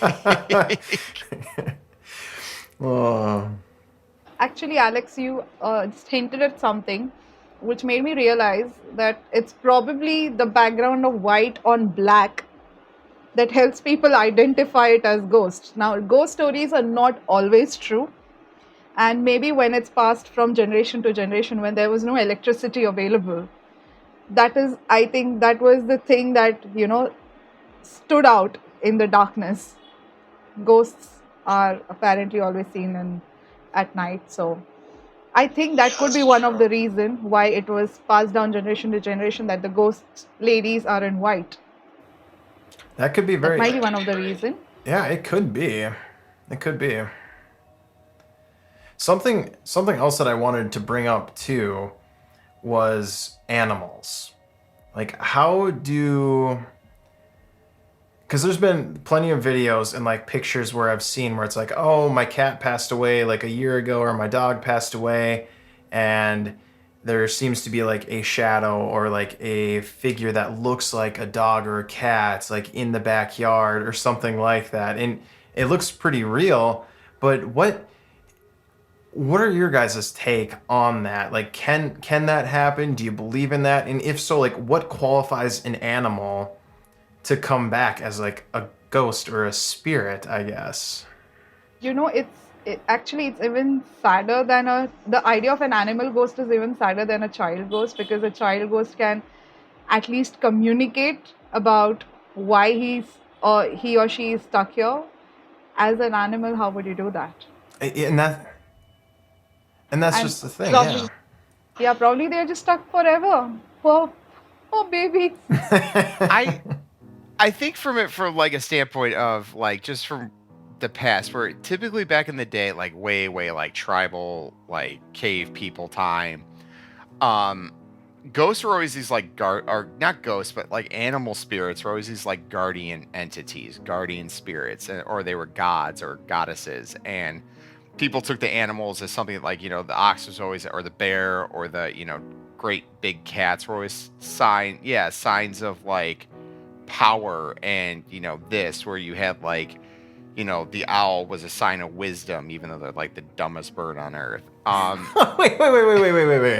Oh. Actually, Alex, you just hinted at something which made me realize that it's probably the background of white on black that helps people identify it as ghosts. Now, ghost stories are not always true. And maybe when it's passed from generation to generation, when there was no electricity available, I think that was the thing that, stood out in the darkness. Ghosts are apparently always seen at night. So I think that could be one of the reason why it was passed down generation to generation that the ghost ladies are in white. That could be That very. might be one of the reason. Yeah, it could be. It could be. Something else that I wanted to bring up too was animals. Like, because there's been plenty of videos and like pictures where I've seen where it's like, oh, my cat passed away like a year ago, or my dog passed away, and there seems to be like a shadow or like a figure that looks like a dog or a cat like in the backyard or something like that, and it looks pretty real. But what are your guys' take on that? Like, can that happen? Do you believe in that? And if so, like, what qualifies an animal to come back as like a ghost or a spirit, I guess? Actually it's even sadder than the idea of an animal ghost is even sadder than a child ghost, because a child ghost can at least communicate about why he or she is stuck here. As an animal, how would you do that? And that's And just the thing. probably, yeah, probably they're just stuck forever. Poor babies. I think from like a standpoint of like just from the past, where typically back in the day, like way like tribal, like cave people time, ghosts were always these like or not ghosts, but like animal spirits were always these like guardian entities, guardian spirits, or they were gods or goddesses, and people took the animals as something like, the ox was always, or the bear, or the great big cats were always signs of like power, and this where you had like the owl was a sign of wisdom, even though they're like the dumbest bird on earth. Wait,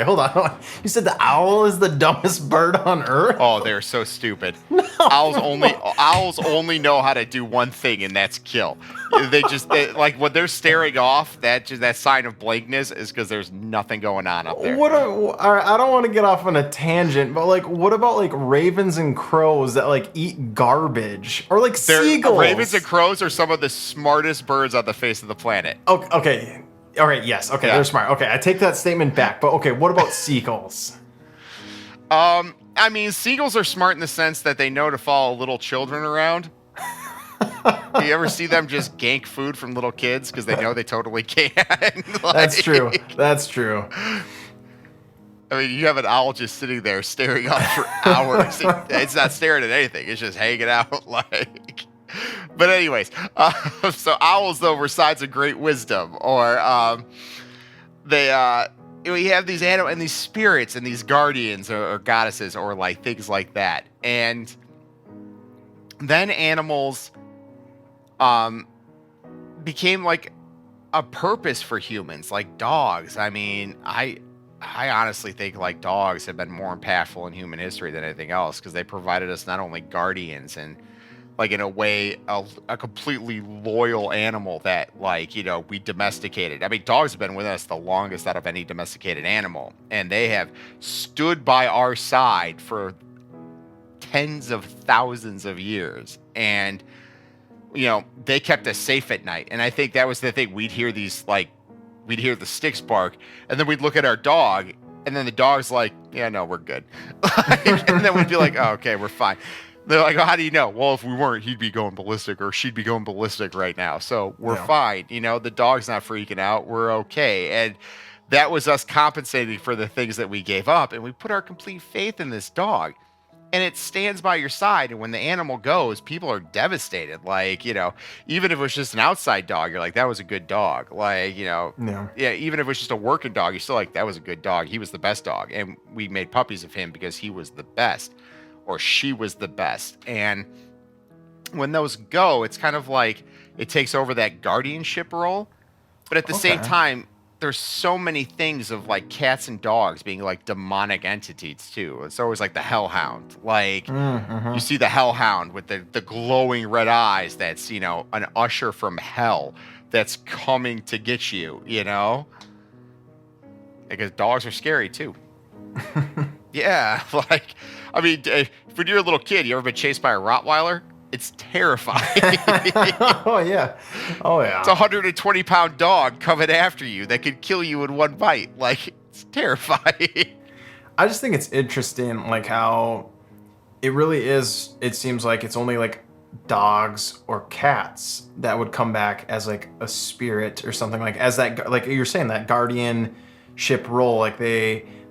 hold on. You said the owl is the dumbest bird on earth? Oh, they're so stupid. No. Owls only know how to do one thing, and that's kill. Like when they're staring off, that sign of blankness is because there's nothing going on up there. I don't want to get off on a tangent, but like, what about like ravens and crows that like eat garbage, or like seagulls? Ravens and crows are some of the smartest birds on the face of the planet. Okay. All right, yes. Okay, yeah. They're smart. Okay, I take that statement back. But okay, what about seagulls? I mean, seagulls are smart in the sense that they know to follow little children around. Do you ever see them just gank food from little kids because they know they totally can? That's true. I mean, you have an owl just sitting there staring up for hours. It's not staring at anything. It's just hanging out like... But anyways, so owls though were signs of great wisdom, or we have these animals and these spirits and these guardians or goddesses or like things like that, and then animals became like a purpose for humans, like dogs. I mean, I honestly think like dogs have been more impactful in human history than anything else, because they provided us not only guardians and like in a way a completely loyal animal that like we domesticated. I mean, dogs have been with us the longest out of any domesticated animal, and they have stood by our side for tens of thousands of years, and they kept us safe at night. And I think that was the thing. We'd hear these like we'd hear the sticks bark, and then we'd look at our dog, and then the dog's like, yeah, no, we're good. And then we'd be like, oh, okay, we're fine. They're like, oh, how do you know? Well, if we weren't, he'd be going ballistic, or she'd be going ballistic right now. So we're fine. The dog's not freaking out. We're okay. And that was us compensating for the things that we gave up. And we put our complete faith in this dog. And it stands by your side. And when the animal goes, people are devastated. Like, even if it was just an outside dog, you're like, that was a good dog. Like, yeah, even if it was just a working dog, you're still like, that was a good dog. He was the best dog. And we made puppies of him because he was the best. Or she was the best. And when those go, it's kind of like it takes over that guardianship role. But at the same time, there's so many things of like cats and dogs being like demonic entities too. It's always like the hellhound. Like you see the hellhound with the glowing red eyes. That's, an usher from hell that's coming to get you, Because dogs are scary too. Yeah, like, I mean, when you're a little kid, you ever been chased by a Rottweiler? It's terrifying. Oh, yeah. It's a 120-pound dog coming after you that could kill you in one bite. Like, it's terrifying. I just think it's interesting, like, how it really is, it seems like it's only, like, dogs or cats that would come back as, like, a spirit or something, like, as that, like you're saying, that guardianship role, like,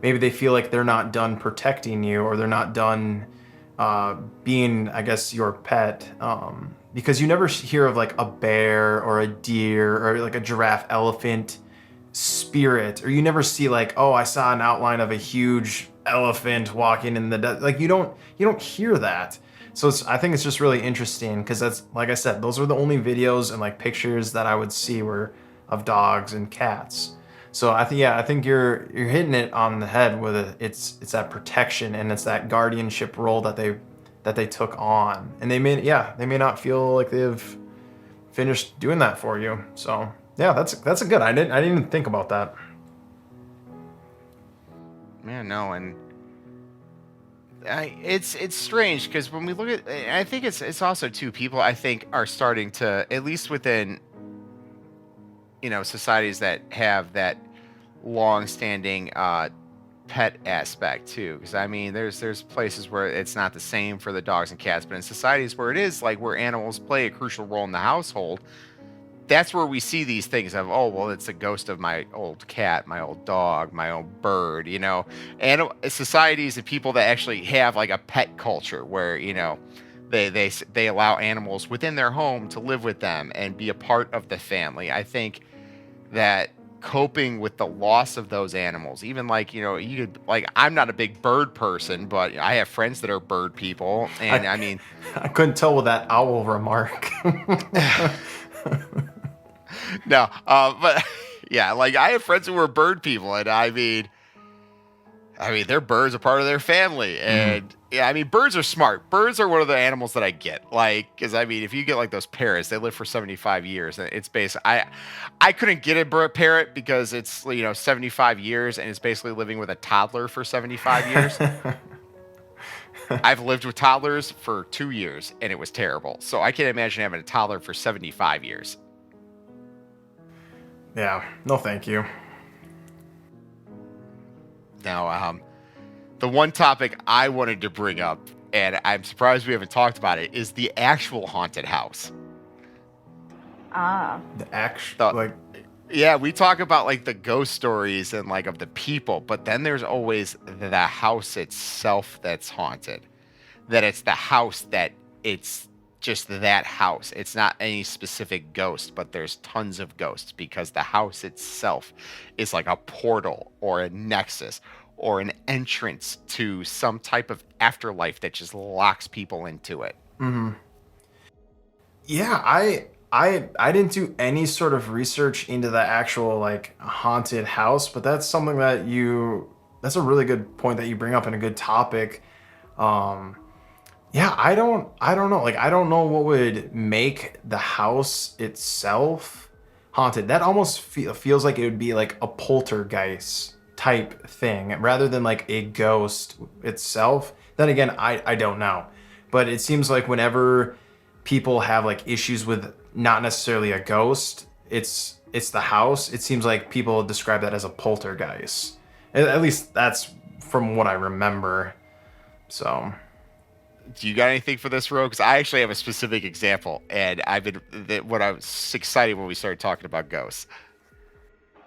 maybe they feel like they're not done protecting you, or they're not done being, I guess, your pet. Because you never hear of like a bear or a deer or like a giraffe, elephant spirit, or you never see like, oh, I saw an outline of a huge elephant walking in the desert. Like you don't hear that. So I think it's just really interesting because that's, like I said, those are the only videos and like pictures that I would see were of dogs and cats. So I think you're hitting it on the head with it. It's that protection and it's that guardianship role that they took on, and they may not feel like they've finished doing that for you. So yeah, that's a good. I didn't even think about that. Yeah, no, and it's strange because when we look at, I think it's also too, people I think are starting to, at least within societies that have that long-standing pet aspect too, because I mean there's places where it's not the same for the dogs and cats, but in societies where it is, like where animals play a crucial role in the household, that's where we see these things of, oh, well, it's a ghost of my old cat, my old dog, my old bird, and societies and people that actually have like a pet culture where they allow animals within their home to live with them and be a part of the family. I think that coping with the loss of those animals, even like, you could, like, I'm not a big bird person, but I have friends that are bird people. And I mean, I couldn't tell with that owl remark. No, but yeah, like I have friends who are bird people, and I mean, their birds are part of their family, and yeah, I mean, birds are smart. Birds are one of the animals that I get, like, because I mean, if you get like those parrots, they live for 75 years, and it's basically, I couldn't get a parrot because it's 75 years, and it's basically living with a toddler for 75 years. I've lived with toddlers for 2 years, and it was terrible. So I can't imagine having a toddler for 75 years. Yeah, no, thank you. Now, the one topic I wanted to bring up, and I'm surprised we haven't talked about it, is the actual haunted house. The actual, yeah, we talk about like the ghost stories and like of the people, but then there's always the house itself that's haunted. That it's the house that it's just that house. It's not any specific ghost, but there's tons of ghosts because the house itself is like a portal or a nexus or an entrance to some type of afterlife that just locks people into it. Mm-hmm. Yeah, I didn't do any sort of research into the actual like haunted house, but that's something that's a really good point that you bring up and a good topic. Yeah, I don't know. Like, I don't know what would make the house itself haunted. That almost feels like it would be like a poltergeist type thing rather than like a ghost itself. Then again, I don't know. But it seems like whenever people have like issues with not necessarily a ghost, it's it's the house, it seems like people describe that as a poltergeist. At least that's from what I remember. So, Do you got anything for this, Rogue? Because I actually have a specific example, and what I was excited when we started talking about ghosts.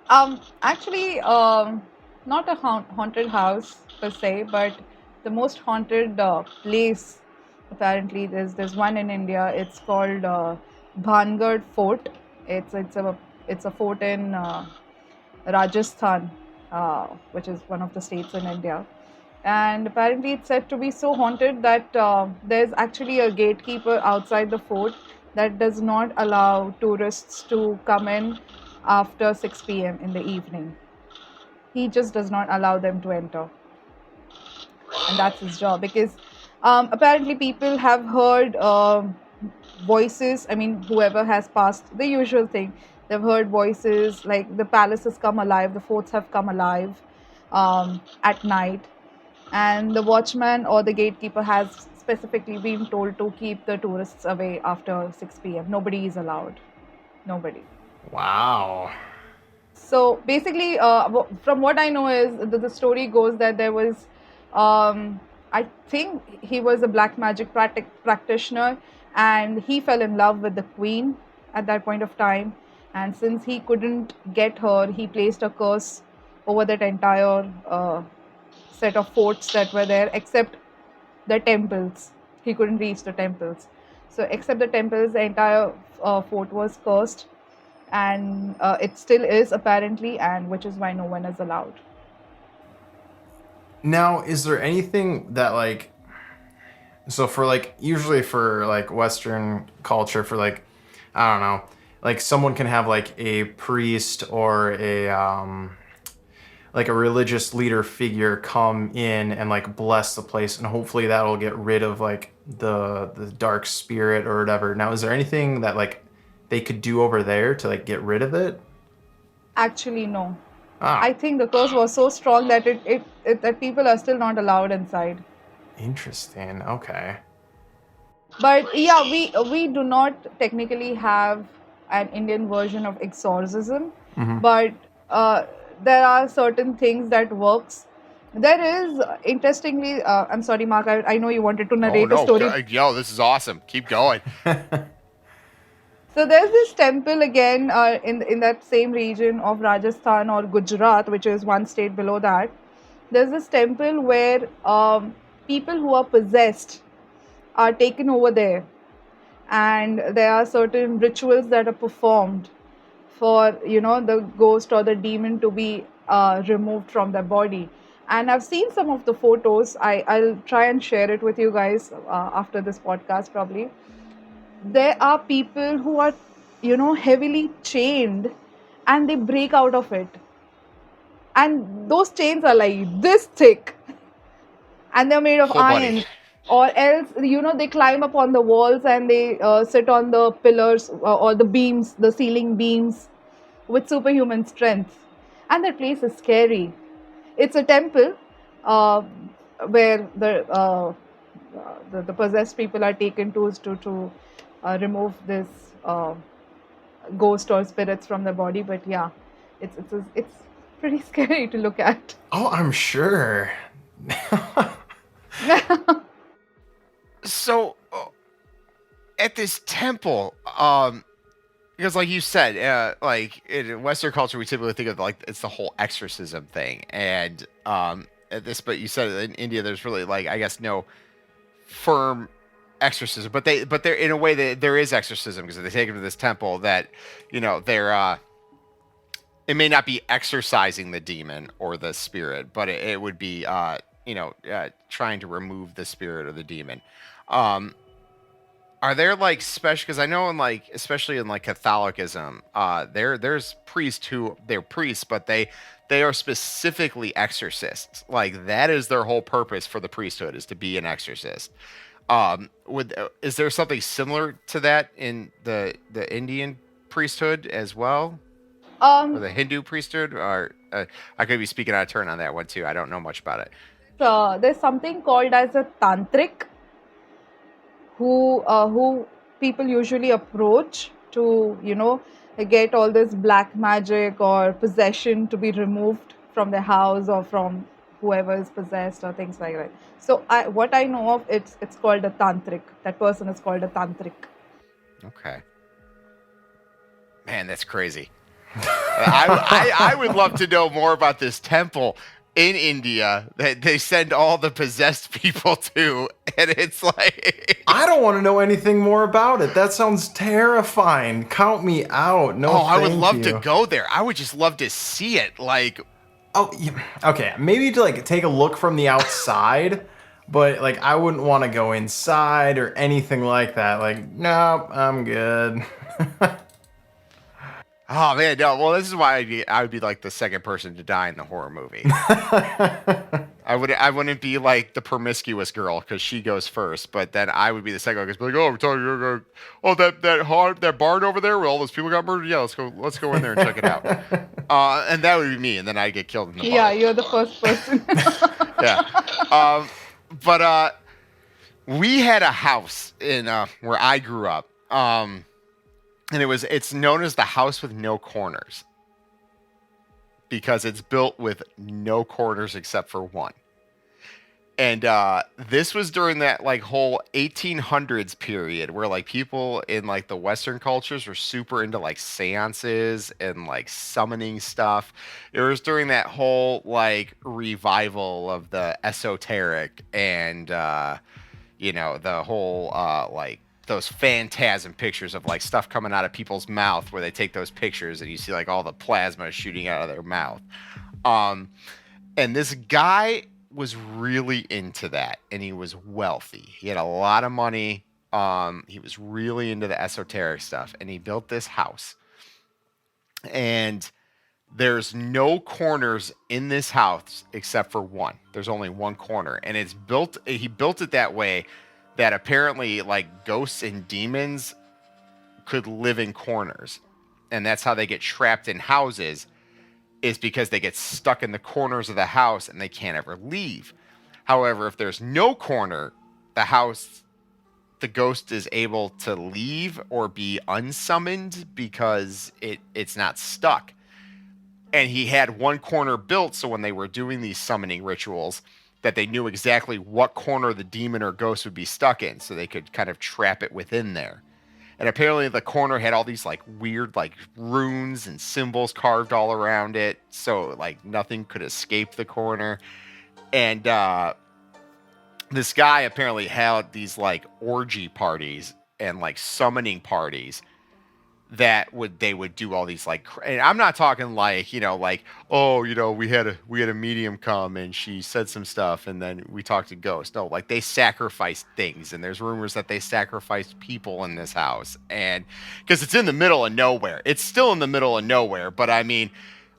Actually, not a haunted house per se, but the most haunted place. Apparently, there's one in India. It's called Bhangad Fort. It's a fort in Rajasthan, which is one of the states in India. And apparently, it's said to be so haunted that there's actually a gatekeeper outside the fort that does not allow tourists to come in after 6 p.m. in the evening. He just does not allow them to enter. And that's his job, because apparently people have heard voices. I mean, whoever has passed, the usual thing, they've heard voices like the palace has come alive, the forts have come alive at night, and the watchman or the gatekeeper has specifically been told to keep the tourists away after 6 p.m. Nobody is allowed. Nobody. wow. So basically, from what I know is the story goes that there was, I think he was a black magic practitioner, and he fell in love with the queen at that point of time. And since he couldn't get her, he placed a curse over that entire set of forts that were there, except the temples. He couldn't reach the temples. So, except the temples, the entire fort was cursed, and it still is apparently, and which is why no one is allowed. Now, is there anything that like, so for like, usually for like Western culture, for like, I don't know, like someone can have like a priest or a like a religious leader figure come in and like bless the place, and hopefully that'll get rid of like the dark spirit or whatever. Now, is there anything that like they could do over there to like get rid of it? Actually, no. Ah, I think the curse was so strong that that people are still not allowed inside. interesting. Okay. But yeah, we do not technically have an Indian version of exorcism, Mhm. but there are certain things that works. There is, interestingly, I'm sorry, Mark. I know you wanted to Oh narrate a no, story. yo, this is awesome. Keep going. So there's this temple again in that same region of Rajasthan or Gujarat, which is one state below that. There's this temple where people who are possessed are taken over there, and there are certain rituals that are performed for the ghost or the demon to be removed from their body. And I've seen some of the photos. I'll try and share it with you guys after this podcast probably. There are people who are heavily chained, and they break out of it, and those chains are like this thick, and they're made of Oh, buddy. iron. Or else they climb up on the walls, and they sit on the pillars or the beams, the ceiling beams, with superhuman strength. And that place is scary. It's a temple uh, where the possessed people are taken to remove this ghost or spirits from the body. But yeah, it's pretty scary to look at. Oh, I'm sure. So at this temple, because like you said, like in Western culture, we typically think of like it's the whole exorcism thing, and at this, but you said in India, there's really like I guess no firm exorcism, but they're in a way that there is exorcism because they take him to this temple that they're it may not be exorcising the demon or the spirit, but it would be trying to remove the spirit or the demon. Are there like special? Because I know in like especially in like Catholicism, there's priests who they're priests, but they are specifically exorcists. Like that is their whole purpose for the priesthood is to be an exorcist. Is there something similar to that in the Indian priesthood as well, or the Hindu priesthood? Or I could be speaking out of turn on that one too. I don't know much about it. There's something called as a tantric, who people usually approach to get all this black magic or possession to be removed from their house or from whoever is possessed or things like that. So what I know of, it's called a tantric. That person is called a tantric. Okay. Man, that's crazy. I would love to know more about this temple in India that they send all the possessed people to, and it's like I don't want to know anything more about it. That sounds terrifying. Count me out. No, I would thank love you. to go there. I would just love to see it. Like, Oh, yeah. Okay. Maybe to like take a look from the outside, but like I wouldn't want to go inside or anything like that. Like, nope, I'm good. oh man, no. Well, this is why I would be like the second person to die in the horror movie. I wouldn't be like the promiscuous girl because she goes first, but then I would be the second one because like, oh, we're talking, oh that barn over there where all those people got murdered. Yeah, let's go in there and check it out. And that would be me, and then I'd get killed in the Yeah, barn. you're the first person. Yeah. But we had a house in where I grew up. And it's known as the house with no corners because it's built with no corners except for one. And this was during that like whole 1800s period where like people in like the Western cultures were super into like seances and like summoning stuff. It was during that whole like revival of the esoteric and the whole like those phantasm pictures of like stuff coming out of people's mouth where they take those pictures and you see like all the plasma shooting out of their mouth. And this guy was really into that, and he was wealthy. He had a lot of money. He was really into the esoteric stuff, and he built this house. And there's no corners in this house except for one. There's only one corner, and he built it that way that apparently like ghosts and demons could live in corners. And that's how they get trapped in houses, is because they get stuck in the corners of the house and they can't ever leave. However, if there's no corner, the ghost is able to leave or be unsummoned because it's not stuck. And he had one corner built so when they were doing these summoning rituals that they knew exactly what corner the demon or ghost would be stuck in so they could kind of trap it within there. And apparently the corner had all these like weird like runes and symbols carved all around it. So like nothing could escape the corner. And this guy apparently had these like orgy parties and like summoning parties that they would do all these like, and I'm not talking like, like, oh, we had a medium come and she said some stuff and then we talked to ghosts. No, like they sacrificed things, and there's rumors that they sacrificed people in this house, and because it's in the middle of nowhere. It's still in the middle of nowhere, but I mean,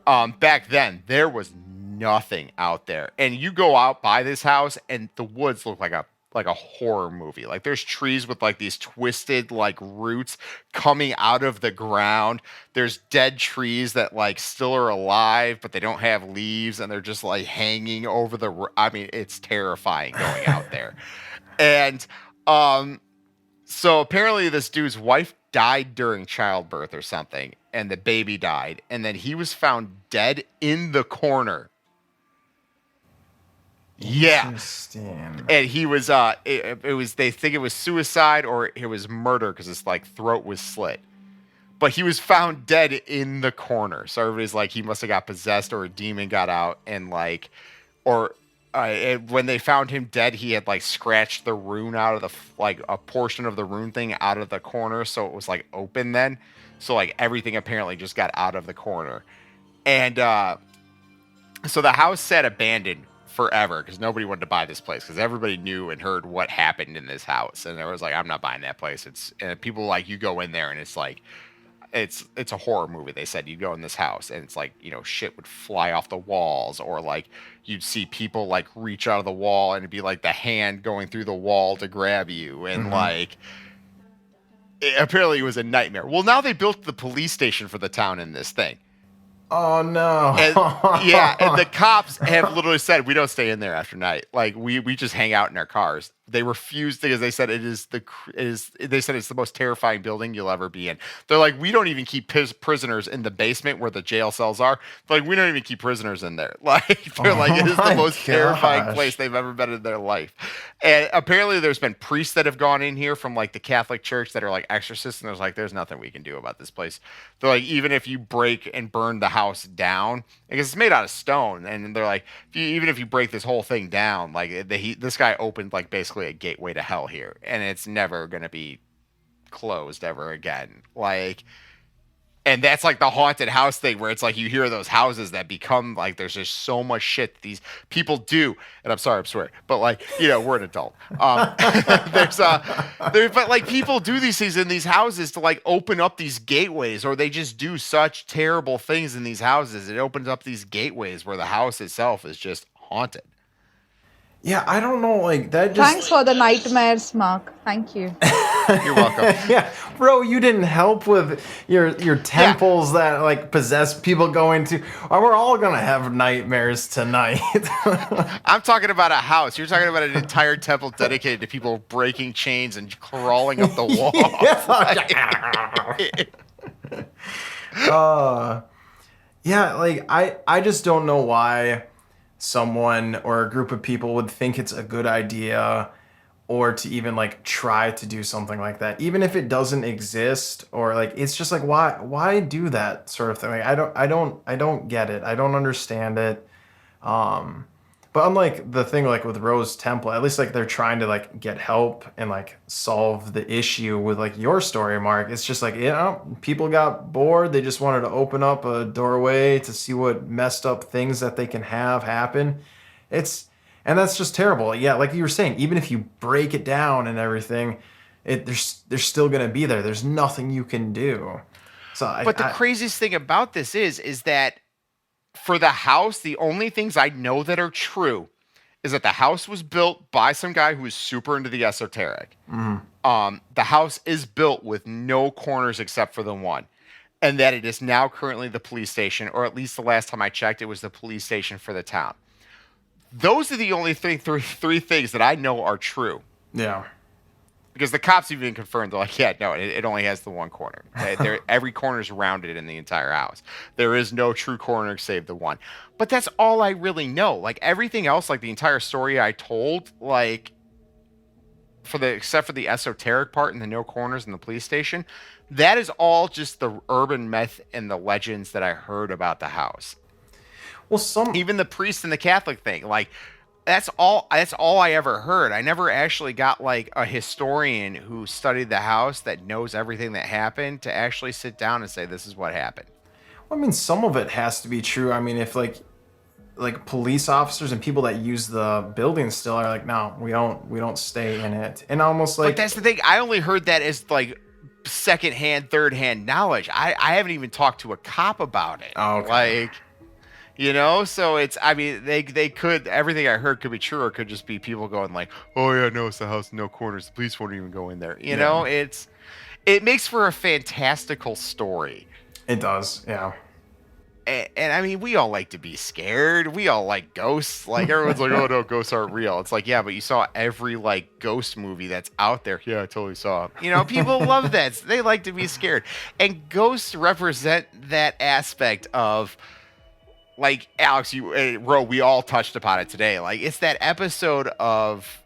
back then there was nothing out there, and you go out by this house and the woods look like a horror movie. Like there's trees with like these twisted like roots coming out of the ground. There's dead trees that like still are alive, but they don't have leaves and they're just like hanging over I mean, it's terrifying going out there. And so apparently this dude's wife died during childbirth or something, and the baby died, and then he was found dead in the corner. Yeah. Interesting. And he was it was, they think it was suicide or it was murder because his like throat was slit. But he was found dead in the corner. So everybody's like he must have got possessed or a demon got out and like when they found him dead, he had like scratched the rune out of the like a portion of the rune thing out of the corner, so it was like open then. So like everything apparently just got out of the corner. And so the house sat abandoned forever because nobody wanted to buy this place because everybody knew and heard what happened in this house, and there was like, I'm not buying that place. And people like, you go in there and it's like it's a horror movie. They said you'd go in this house and it's like, shit would fly off the walls, or like you'd see people like reach out of the wall and it'd be like the hand going through the wall to grab you, and like apparently it was a nightmare. Well, now they built the police station for the town in this thing. Oh no. And the cops have literally said we don't stay in there after night. Like we just hang out in our cars. They refused because they said they said it's the most terrifying building you'll ever be in. They're like, we don't even keep prisoners in the basement where the jail cells are. They're like, we don't even keep prisoners in there. Like, they're like, it is the most terrifying place they've ever been in their life. And apparently there's been priests that have gone in here from like the Catholic Church that are like exorcists, and there's like, there's nothing we can do about this place. They're like, even if you break and burn the house down, because it's made out of stone, and they're like, even if you break this whole thing down, like this guy opened like basically a gateway to hell here, and it's never gonna be closed ever again. Like, and that's like the haunted house thing where it's like you hear those houses that become like there's just so much shit these people do. And I'm sorry, I'm swearing, but like, you know, we're an adult. But like people do these things in these houses to like open up these gateways, or they just do such terrible things in these houses. It opens up these gateways where the house itself is just haunted. Yeah, I don't know, like that just. Thanks for the nightmares, Mark. Thank you. You're welcome. Yeah, bro, you didn't help with your temples that like possess people going to. Or we're all gonna have nightmares tonight. I'm talking about a house. You're talking about an entire temple dedicated to people breaking chains and crawling up the wall. Yeah, like I just don't know why someone or a group of people would think it's a good idea or to even like try to do something like that, even if it doesn't exist, or like it's just like why do that sort of thing. Like I don't get it. I don't understand it. But unlike the thing like with Rose Temple, at least like they're trying to like get help and like solve the issue with like your story, Mark. It's just like, you know, people got bored. They just wanted to open up a doorway to see what messed up things that they can have happen. And that's just terrible. Yeah, like you were saying, even if you break it down and everything, they're still gonna be there. There's nothing you can do. But the craziest thing about this is that for the house, the only things I know that are true is that the house was built by some guy who is super into the esoteric. Mm-hmm. The house is built with no corners except for the one, and that it is now currently the police station, or at least the last time I checked, it was the police station for the town. Those are the only three things that I know are true. Yeah. Because the cops even confirmed, they're like, yeah, no, it only has the one corner. Every corner is rounded in the entire house. There is no true corner save the one. But that's all I really know. Like everything else, like the entire story I told, like except for the esoteric part and the no corners in the police station, that is all just the urban myth and the legends that I heard about the house. Well, even the priest and the Catholic thing, like that's all I ever heard. I never actually got like a historian who studied the house that knows everything that happened to actually sit down and say this is what happened. Well, I mean, some of it has to be true. I mean, if like police officers and people that use the building still are like, no, we don't stay in it, and almost like. But that's the thing. I only heard that as like secondhand, third-hand knowledge. I haven't even talked to a cop about it. Oh, okay. Like. You know, so it's, I mean, they could, everything I heard could be true, or it could just be people going like, oh yeah, no, it's the house, no corners, the police won't even go in there. You know, it makes for a fantastical story. It does, yeah. And I mean, we all like to be scared. We all like ghosts. Like everyone's like, oh no, ghosts aren't real. It's like, yeah, but you saw every like ghost movie that's out there. Yeah, I totally saw it. You know, people love that. They like to be scared. And ghosts represent that aspect of, like Alex, Ro, we all touched upon it today. Like it's that episode of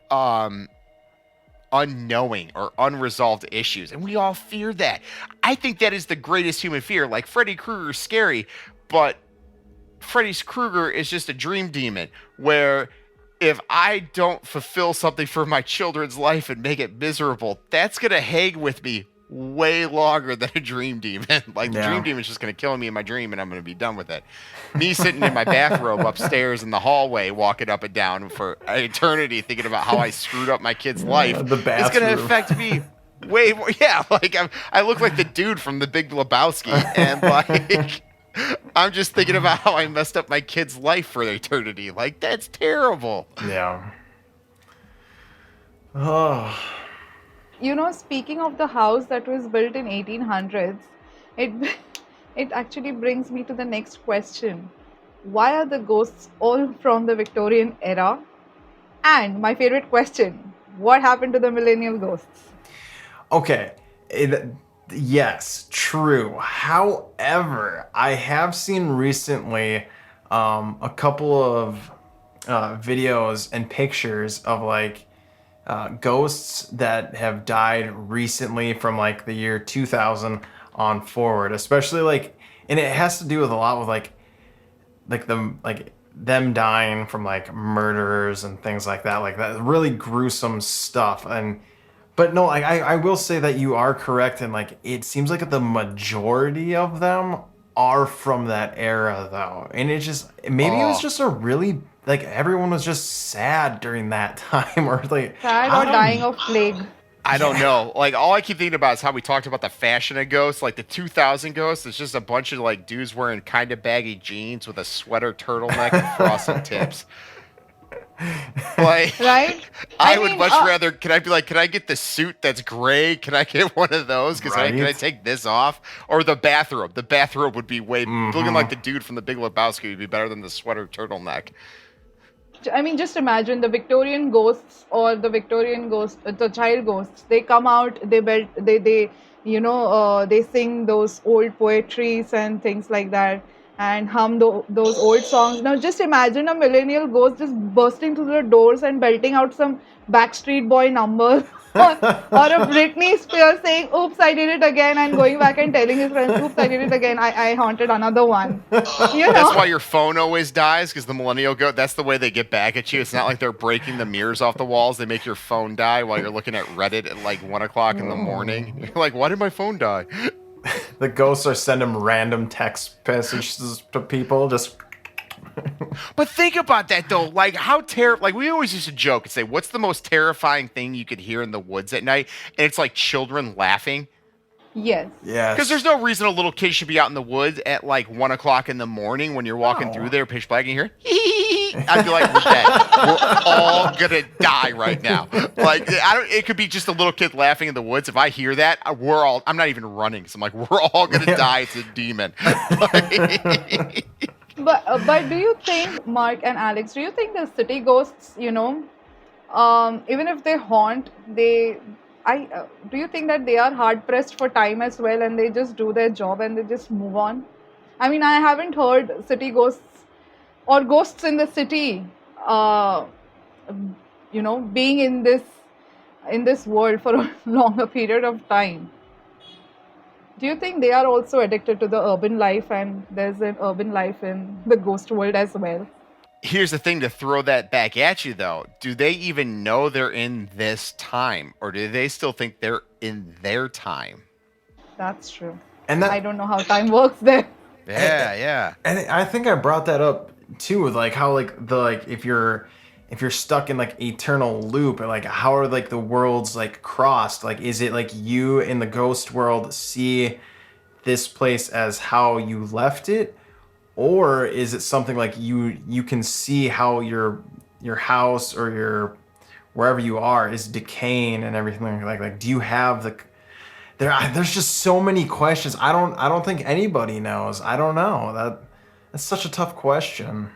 unknowing or unresolved issues, and we all fear that. I think that is the greatest human fear. Like Freddy Krueger's scary, but Freddy Krueger is just a dream demon. Where if I don't fulfill something for my children's life and make it miserable, that's gonna hang with me way longer than a dream demon. Like the dream demon's just gonna kill me in my dream and I'm gonna be done with it. Me sitting in my bathrobe upstairs in the hallway walking up and down for eternity thinking about how I screwed up my kid's life is gonna affect me way more. Yeah, like I look like the dude from The Big Lebowski, and like I'm just thinking about how I messed up my kid's life for eternity. Like that's terrible. Yeah. Oh. You know, speaking of the house that was built in 1800s, it actually brings me to the next question. Why are the ghosts all from the Victorian era? And my favorite question, What happened to the millennial ghosts? Okay. Yes, true. However, I have seen recently a couple of videos and pictures of like ghosts that have died recently from like the year 2000 on forward, especially like, and it has to do with a lot with them dying from like murderers and things like that really gruesome stuff. And but no, I will say that you are correct, and like it seems like the majority of them are from that era though, and it just maybe it was Oh, just a really like everyone was just sad during that time, or like Sad I or dying don't. of plague? I don't Yeah. know. Like all I keep thinking about is how we talked about the fashion of ghosts, like the 2000 ghosts. It's just a bunch of like dudes wearing kind of baggy jeans with a sweater turtleneck and frosted tips. Like, Right? I I would mean, much rather. Can I be like, can I get the suit that's gray? Can I get one of those? Because can I Right. take this off? Or the bathrobe? The bathrobe would be way looking like Mm-hmm. the dude from the Big Lebowski would be better than the sweater turtleneck. just imagine the Victorian ghosts or the Victorian ghosts, the child ghosts. They come out, they belt, they sing those old poetries and things like that, and hum those old songs. Now, just imagine a millennial ghost just bursting through the doors and belting out some Backstreet Boy numbers. Or a Britney Spears saying, "Oops, I did it again," and going back and telling his friends, "Oops, I did it again. I haunted another one." You That's know. why your phone always dies, because the millennial go. That's the way they get back at you. It's not like they're breaking the mirrors off the walls. They make your phone die while you're looking at Reddit at like 1 o'clock in the morning. You're like, why did my phone die? The ghosts are sending random text messages to people just. But think about that though. Like how like we always used to joke and say, what's the most terrifying thing you could hear in the woods at night? And it's like children laughing. Yes. Because there's Yes. no reason a little kid should be out in the woods at like 1 o'clock in the morning when you're walking through No. there, pitch black, and you hear, I'd be like, we're dead. We're all gonna die right now. Like, I don't. It could be just a little kid laughing in the woods. If I hear that, we're all. I'm not even running. So I'm like, we're all gonna die. It's a demon. But do you think, Mark and Alex, do you think the city ghosts, even if they haunt, do you think that they are hard pressed for time as well, and they just do their job and they just move on? I mean, I haven't heard city ghosts or ghosts in the city, uh, being in this world for a longer period of time. Do you think they are also addicted to the urban life, and there's an urban life in the ghost world as well? Here's the thing to throw that back at you though. Do they even know they're in this time, or do they still think they're in their time? That's true. And I that don't know how time works there. Yeah, yeah. and I think I brought that up too, with like how like the like if you're stuck in like eternal loop, and like how are like the worlds like crossed? Like is it like you in the ghost world see this place as how you left it, or is it something like you can see how your house or your wherever you are is decaying and everything like do you have the there's just so many questions. I don't think anybody knows. I don't know. That's such a tough question.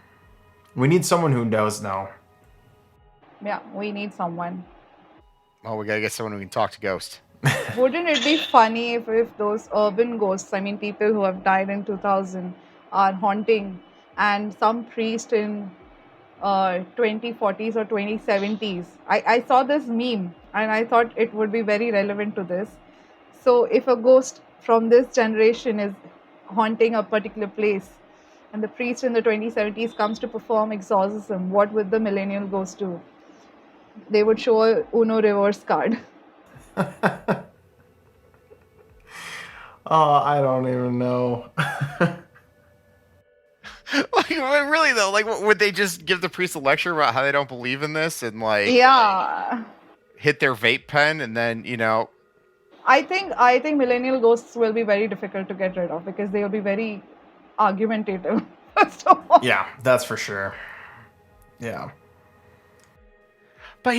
We need someone who does know. Yeah, we need someone. Oh, we gotta get someone who can talk to ghosts. Wouldn't it be funny if those urban ghosts, I mean, people who have died in 2000, are haunting, and some priest in 2040s or 2070s? I saw this meme and I thought it would be very relevant to this. So, if a ghost from this generation is haunting a particular place, and the priest in the 2070s comes to perform exorcism, what would the millennial ghost do? They would show a Uno reverse card. Oh, I don't even know. Like, really though, like, would they just give the priest a lecture about how they don't believe in this and like Yeah, hit their vape pen and then I think millennial ghosts will be very difficult to get rid of because they will be very argumentative. First of all, Yeah, that's for sure. Yeah. But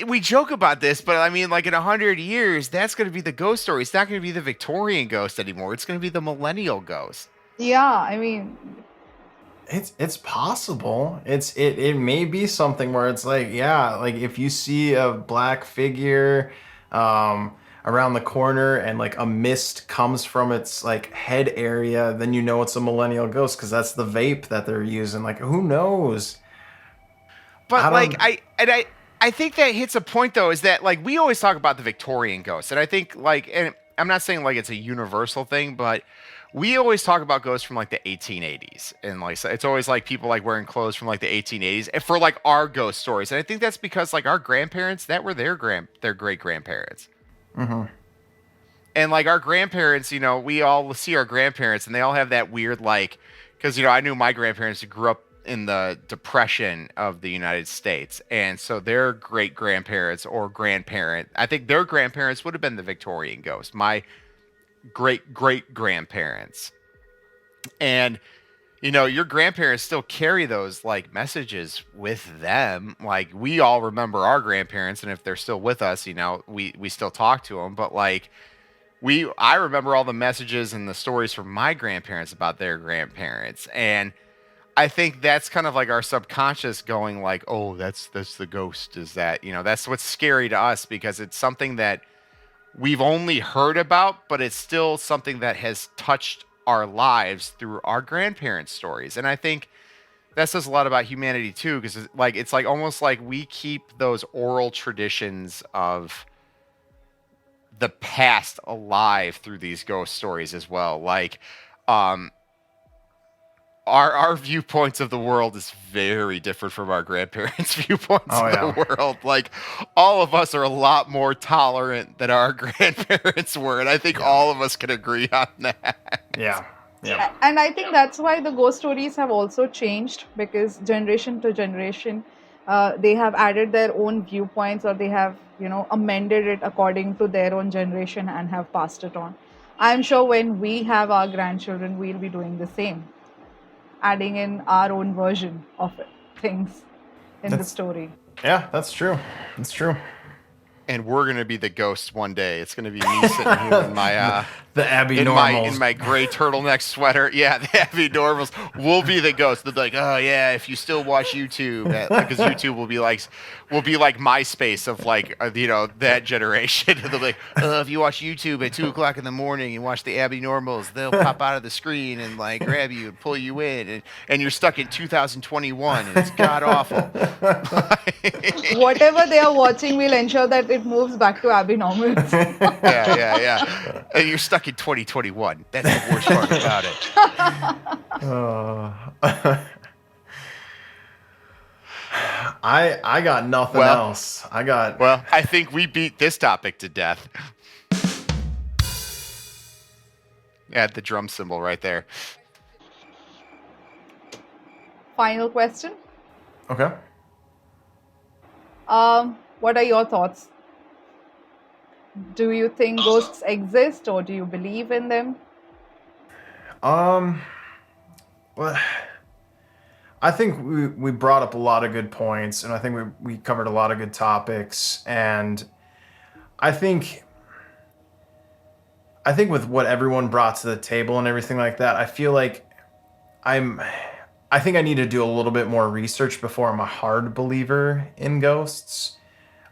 we joke about this, but I mean, like in 100 years, that's going to be the ghost story. It's not going to be the Victorian ghost anymore. It's going to be the millennial ghost. yeah. I mean, It's possible. It may be something where it's like, yeah, like if you see a black figure around the corner and like a mist comes from its like head area, then you know it's a millennial ghost because that's the vape that they're using. Like who knows? I But like don't I think that hits a point though, is that like we always talk about the Victorian ghost, and I think like, and I'm not saying like it's a universal thing, but we always talk about ghosts from like the 1880s, and like so it's always like people like wearing clothes from like the 1880s, and for like our ghost stories, and I think that's because like our grandparents, that were their great grandparents. Mhm. And like our grandparents, we all see our grandparents and they all have that weird like, because I knew my grandparents who grew up in the depression of the United States, and so their great grandparents or grandparent, I think their grandparents would have been the Victorian ghost, my great great grandparents. And your grandparents still carry those like messages with them. Like we all remember our grandparents, and if they're still with us, we still talk to them, but like I remember all the messages and the stories from my grandparents about their grandparents. And I think that's kind of like our subconscious going like, oh, that's the ghost, is that, that's what's scary to us, because it's something that we've only heard about, but it's still something that has touched our lives through our grandparents' stories. And I think that says a lot about humanity too, because it's like almost like we keep those oral traditions of the past alive through these ghost stories as well. Like, um, our viewpoints of the world is very different from our grandparents' viewpoints Oh of yeah. the world. Like, all of us are a lot more tolerant than our grandparents were, and I think Yeah. all of us can agree on that. Yeah. Yeah. And I think that's why the ghost stories have also changed, because generation to generation, they have added their own viewpoints, or they have, amended it according to their own generation and have passed it on. I'm sure when we have our grandchildren, we'll be doing the same, adding in our own version of it, things in the That's story. yeah, that's true. That's true. And we're gonna be the ghosts one day. It's gonna be me sitting here in my The in Abinormals. my gray turtleneck sweater. Yeah, the Abinormals will be the ghost. They'll be like, oh yeah, if you still watch YouTube, because YouTube will be like MySpace of like that generation. They'll be like, if you watch YouTube at 2 o'clock in the morning and watch the Abinormals, they'll pop out of the screen and like grab you and pull you in, and you're stuck in 2021 and it's god awful. Whatever they are watching, we'll ensure that it moves back to Abinormals. Yeah. And you're stuck in 2021. That's the worst part about it. I got nothing Well- else. I got Well, I think we beat this topic to death. Add the drum cymbal right there. Final question. okay. What are your thoughts? Do you think ghosts exist, or do you believe in them? Well, I think we brought up a lot of good points, and I think we covered a lot of good topics, and I think with what everyone brought to the table and everything like that, I feel like I think I need to do a little bit more research before I'm a hard believer in ghosts.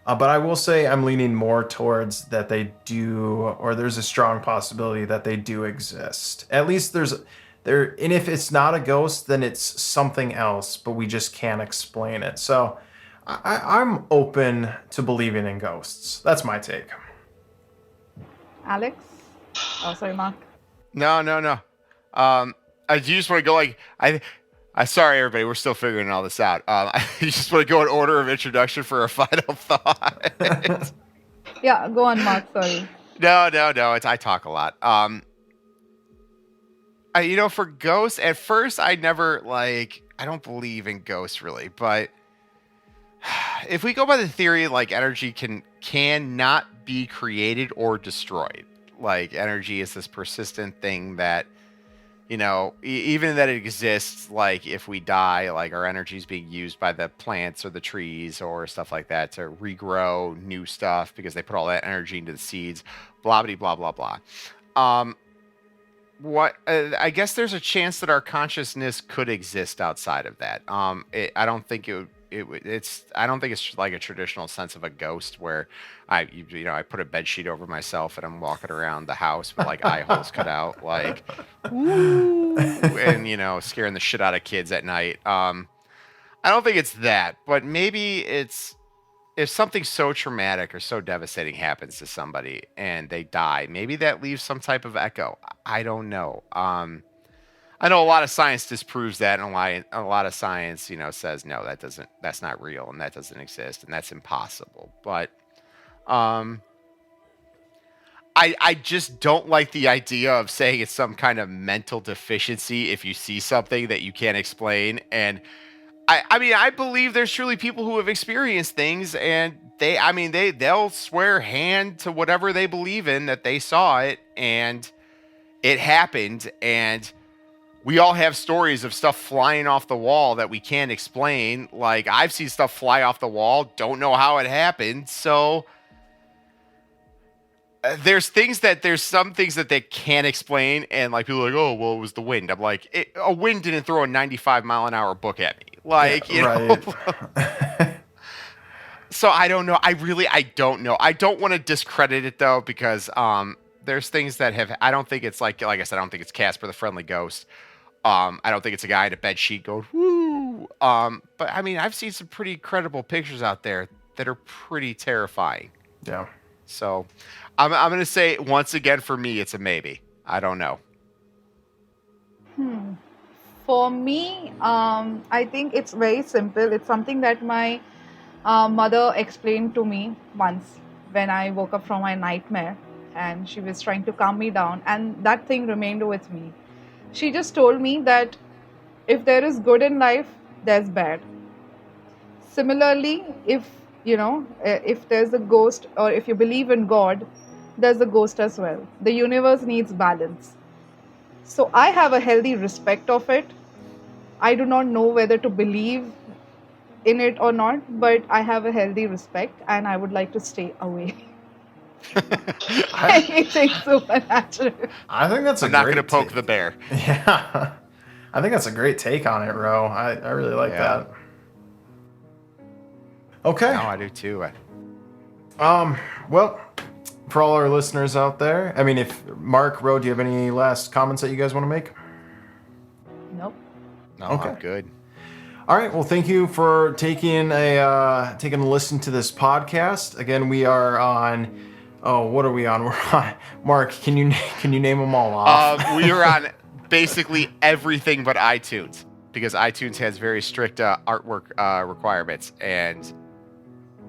But I will say I'm leaning more towards that they do, or there's a strong possibility that they do exist. At least and if it's not a ghost, then it's something else, but we just can't explain it. So I'm open to believing in ghosts. That's my take. Alex? Oh, sorry, Mark. No. I just want to go like I sorry everybody, we're still figuring all this out. I just want to go in order of introduction for a final thought. Yeah, go on, Mark. Sorry. No. I talk a lot. For ghosts, at first I never I don't believe in ghosts really, but if we go by the theory like energy cannot be created or destroyed. Like energy is this persistent thing that even that it exists, like if we die, like our energy is being used by the plants or the trees or stuff like that to regrow new stuff because they put all that energy into the seeds, blah blah blah blah blah. what I guess there's a chance that our consciousness could exist outside of that. I don't think I don't think it's like a traditional sense of a ghost where I put a bed sheet over myself and I'm walking around the house with like eye holes cut out, like, woo, and scaring the shit out of kids at night. I don't think it's that, but maybe it's if something so traumatic or so devastating happens to somebody and they die, maybe that leaves some type of echo. I don't know. I know a lot of science disproves that, and a lot of science, says no, that's not real, and that doesn't exist, and that's impossible. But I just don't like the idea of saying it's some kind of mental deficiency if you see something that you can't explain. And I mean, I believe there's truly people who have experienced things, and they'll swear hand to whatever they believe in that they saw it and it happened. And we all have stories of stuff flying off the wall that we can't explain. Like, I've seen stuff fly off the wall, don't know how it happened. So there's some things that they can't explain, and like people are like, oh, well, it was the wind. I'm like, a wind didn't throw a 95-mile-an-hour book at me. Like, right. So I don't know. I don't know. I don't want to discredit it though, because there's things that I don't think it's like I said, I don't think it's Casper the Friendly Ghost. I don't think it's a guy in a bed sheet going, woo. But I mean, I've seen some pretty credible pictures out there that are pretty terrifying. Yeah. So I'm going to say, once again, for me, it's a maybe. I don't know. For me, I think it's very simple. It's something that my mother explained to me once when I woke up from my nightmare, and she was trying to calm me down, and that thing remained with me. She just told me that if there is good in life, there's bad. Similarly, if there's a ghost, or if you believe in God, there's a ghost as well. The universe needs balance. So I have a healthy respect of it. I do not know whether to believe in it or not, but I have a healthy respect, and I would like to stay away. Anything supernatural. I think that's I'm not going to poke the bear. Yeah. I think that's a great take on it, Ro. I really like that. Okay. No, I do too. Well, for all our listeners out there, I mean, if Mark, Ro, do you have any last comments that you guys want to make? Nope. No, Okay. I'm good. All right. Well, thank you for taking a listen to this podcast. Again, we are on. Oh, what are we on? We're on. Mark, can you name them all off? We are on basically everything but iTunes, because iTunes has very strict artwork requirements, and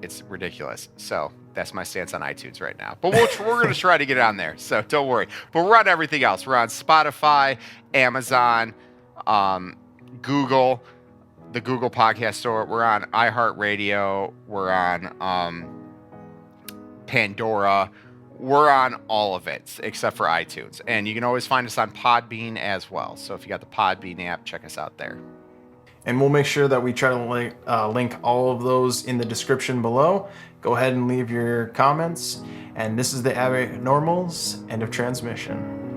it's ridiculous. So that's my stance on iTunes right now. But we're going to try to get on there, so don't worry. But we're on everything else. We're on Spotify, Amazon, Google, the Google Podcast Store. We're on iHeartRadio. We're on Pandora. We're on all of it except for iTunes. And you can always find us on Podbean as well. So if you got the Podbean app, check us out there. And we'll make sure that we try to link all of those in the description below. Go ahead and leave your comments. And this is the Abinormals. End of transmission.